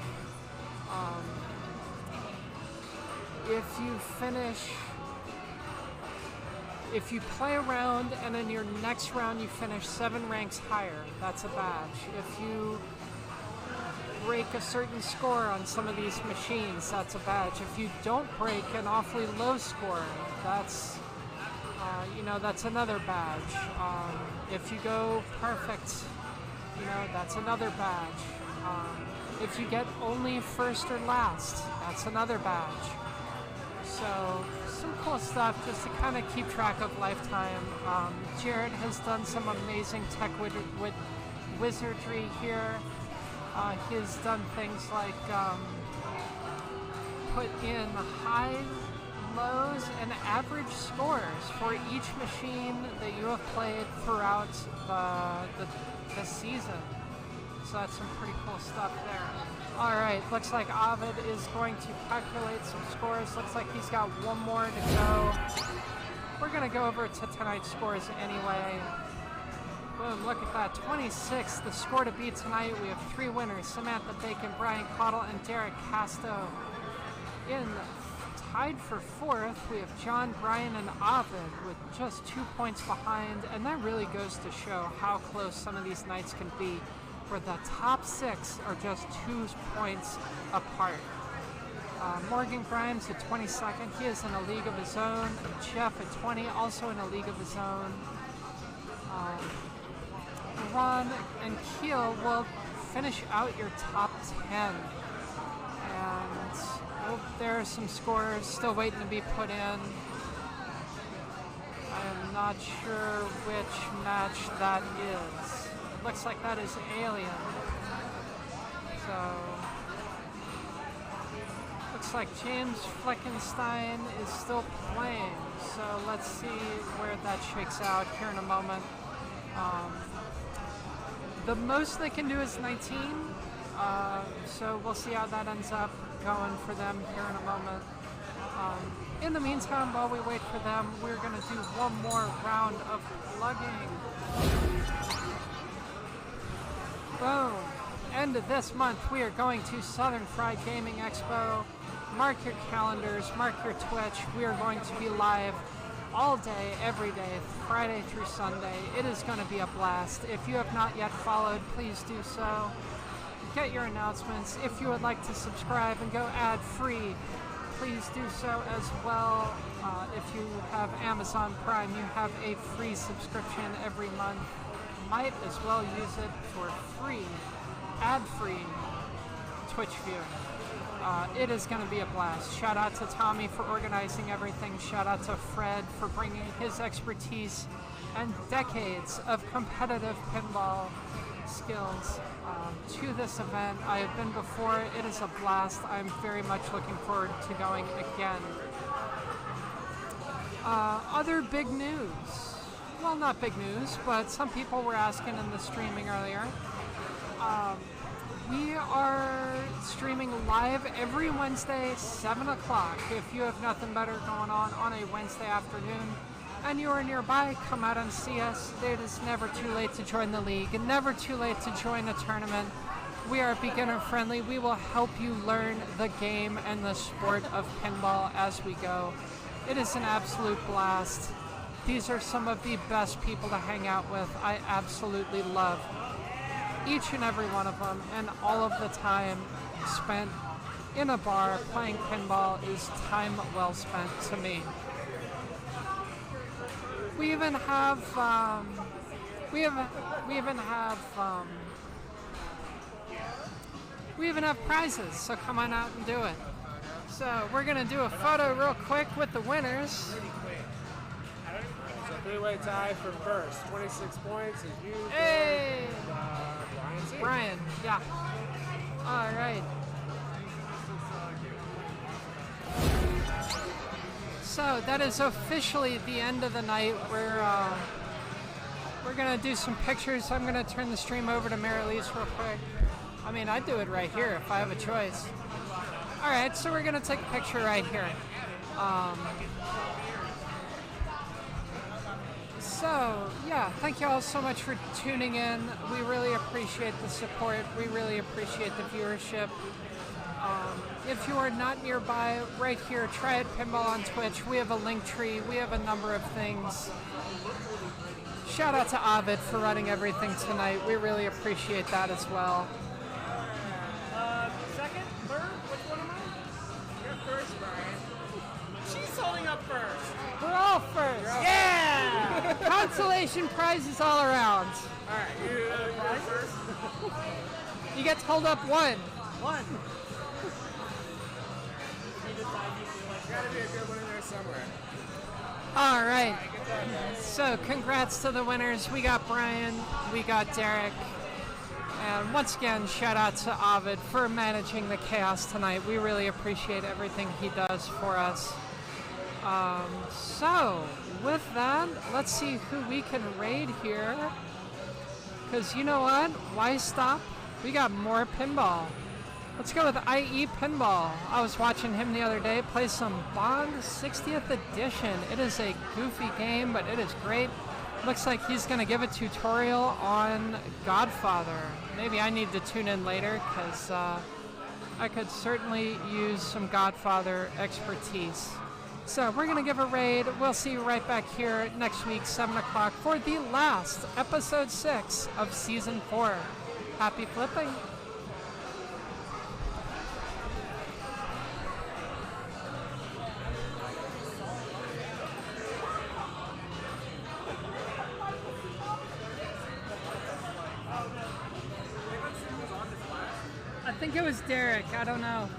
Speaker 1: if you play a round and in your next round you finish 7 ranks higher, that's a badge. If you break a certain score on some of these machines, that's a badge. If you don't break an awfully low score, that's that's another badge. If you go perfect, that's another badge. If you get only first or last, that's another badge. So some cool stuff just to kind of keep track of lifetime. Jared has done some amazing tech wizardry here. He has done things like put in highs, lows, and average scores for each machine that you have played throughout the season. So that's some pretty cool stuff there. Alright, looks like Ovid is going to calculate some scores. Looks like he's got one more to go. We're going to go over to tonight's scores anyway. Boom, look at that. 26, the score to beat tonight. We have 3 winners, Samantha Bacon, Brian Cottle, and Derek Casto. Tied for 4th, we have John, Brian, and Ovid with just 2 points behind, and that really goes to show how close some of these nights can be, where the top 6 are just 2 points apart. Morgan Grimes at 22nd, he is in a league of his own. Jeff at 20, also in a league of his own. Ron and Keel will finish out your top 10. And there are some scores still waiting to be put in. I am not sure which match that is. It looks like that is Alien. So, looks like James Fleckenstein is still playing. So let's see where that shakes out here in a moment. The most they can do is 19. So we'll see how that ends up going for them here in a moment. In the meantime, while we wait for them, we're going to do one more round of plugging. Boom. End of this month, we are going to Southern Fried Gaming Expo. Mark your calendars, mark your Twitch. We are going to be live all day, every day, Friday through Sunday. It is going to be a blast. If you have not yet followed, please do so. Get your announcements. If you would like to subscribe and go ad-free, please do so as well. If you have Amazon Prime, you have a free subscription every month. Might as well use it for free, ad-free Twitch viewing. It is going to be a blast. Shout out to Tommy for organizing everything. Shout out to Fred for bringing his expertise and decades of competitive pinball skills to this event. I have been before. It is a blast. I'm very much looking forward to going again. Other big news. Well, not big news, but some people were asking in the streaming earlier. We are streaming live every Wednesday, 7 o'clock. If you have nothing better going on a Wednesday afternoon and you are nearby, come out and see us. It is never too late to join the league and never too late to join a tournament. We are beginner friendly. We will help you learn the game and the sport of pinball as we go. It is an absolute blast. These are some of the best people to hang out with. I absolutely love each and every one of them, and all of the time spent in a bar playing pinball is time well spent to me. We even have prizes, so come on out and do it. So we're gonna do a photo real quick with the winners.
Speaker 2: It's a 3-way tie for first. 26 points is you.
Speaker 1: Hey!
Speaker 2: Brian C.
Speaker 1: Brian, yeah. All right. So that is officially the end of the night. We're gonna do some pictures. I'm gonna turn the stream over to Mary-Lise real quick. I mean, I'd do it right here if I have a choice. All right, so we're gonna take a picture right here. So yeah, thank you all so much for tuning in. We really appreciate the support. We really appreciate the viewership. If you are not nearby, right here, try it Pinball on Twitch. We have a link tree. We have a number of things. Shout out to Ovid for running everything tonight. We really appreciate that as well.
Speaker 3: Second? Third? Which one am I? You're first, Brian. She's holding up first.
Speaker 1: We're all first. Yeah! Consolation prizes all around.
Speaker 3: Alright, you're first?
Speaker 1: You get to hold up one.
Speaker 3: One.
Speaker 2: Gotta be a good one in there somewhere.
Speaker 1: All right. So congrats to the winners. We got Brian, we got Derek, and once again, shout out to Ovid for managing the chaos tonight. We really appreciate everything he does for us. So with that, let's see who we can raid here. Because you know what? Why stop? We got more pinball. Let's go with IE Pinball. I was watching him the other day play some Bond 60th Edition. It is a goofy game, but it is great. Looks like he's going to give a tutorial on Godfather. Maybe I need to tune in later because I could certainly use some Godfather expertise. So we're going to give a raid. We'll see you right back here next week, 7 o'clock, for the last episode 6 of Season 4. Happy flipping. I think it was Derek. I don't know.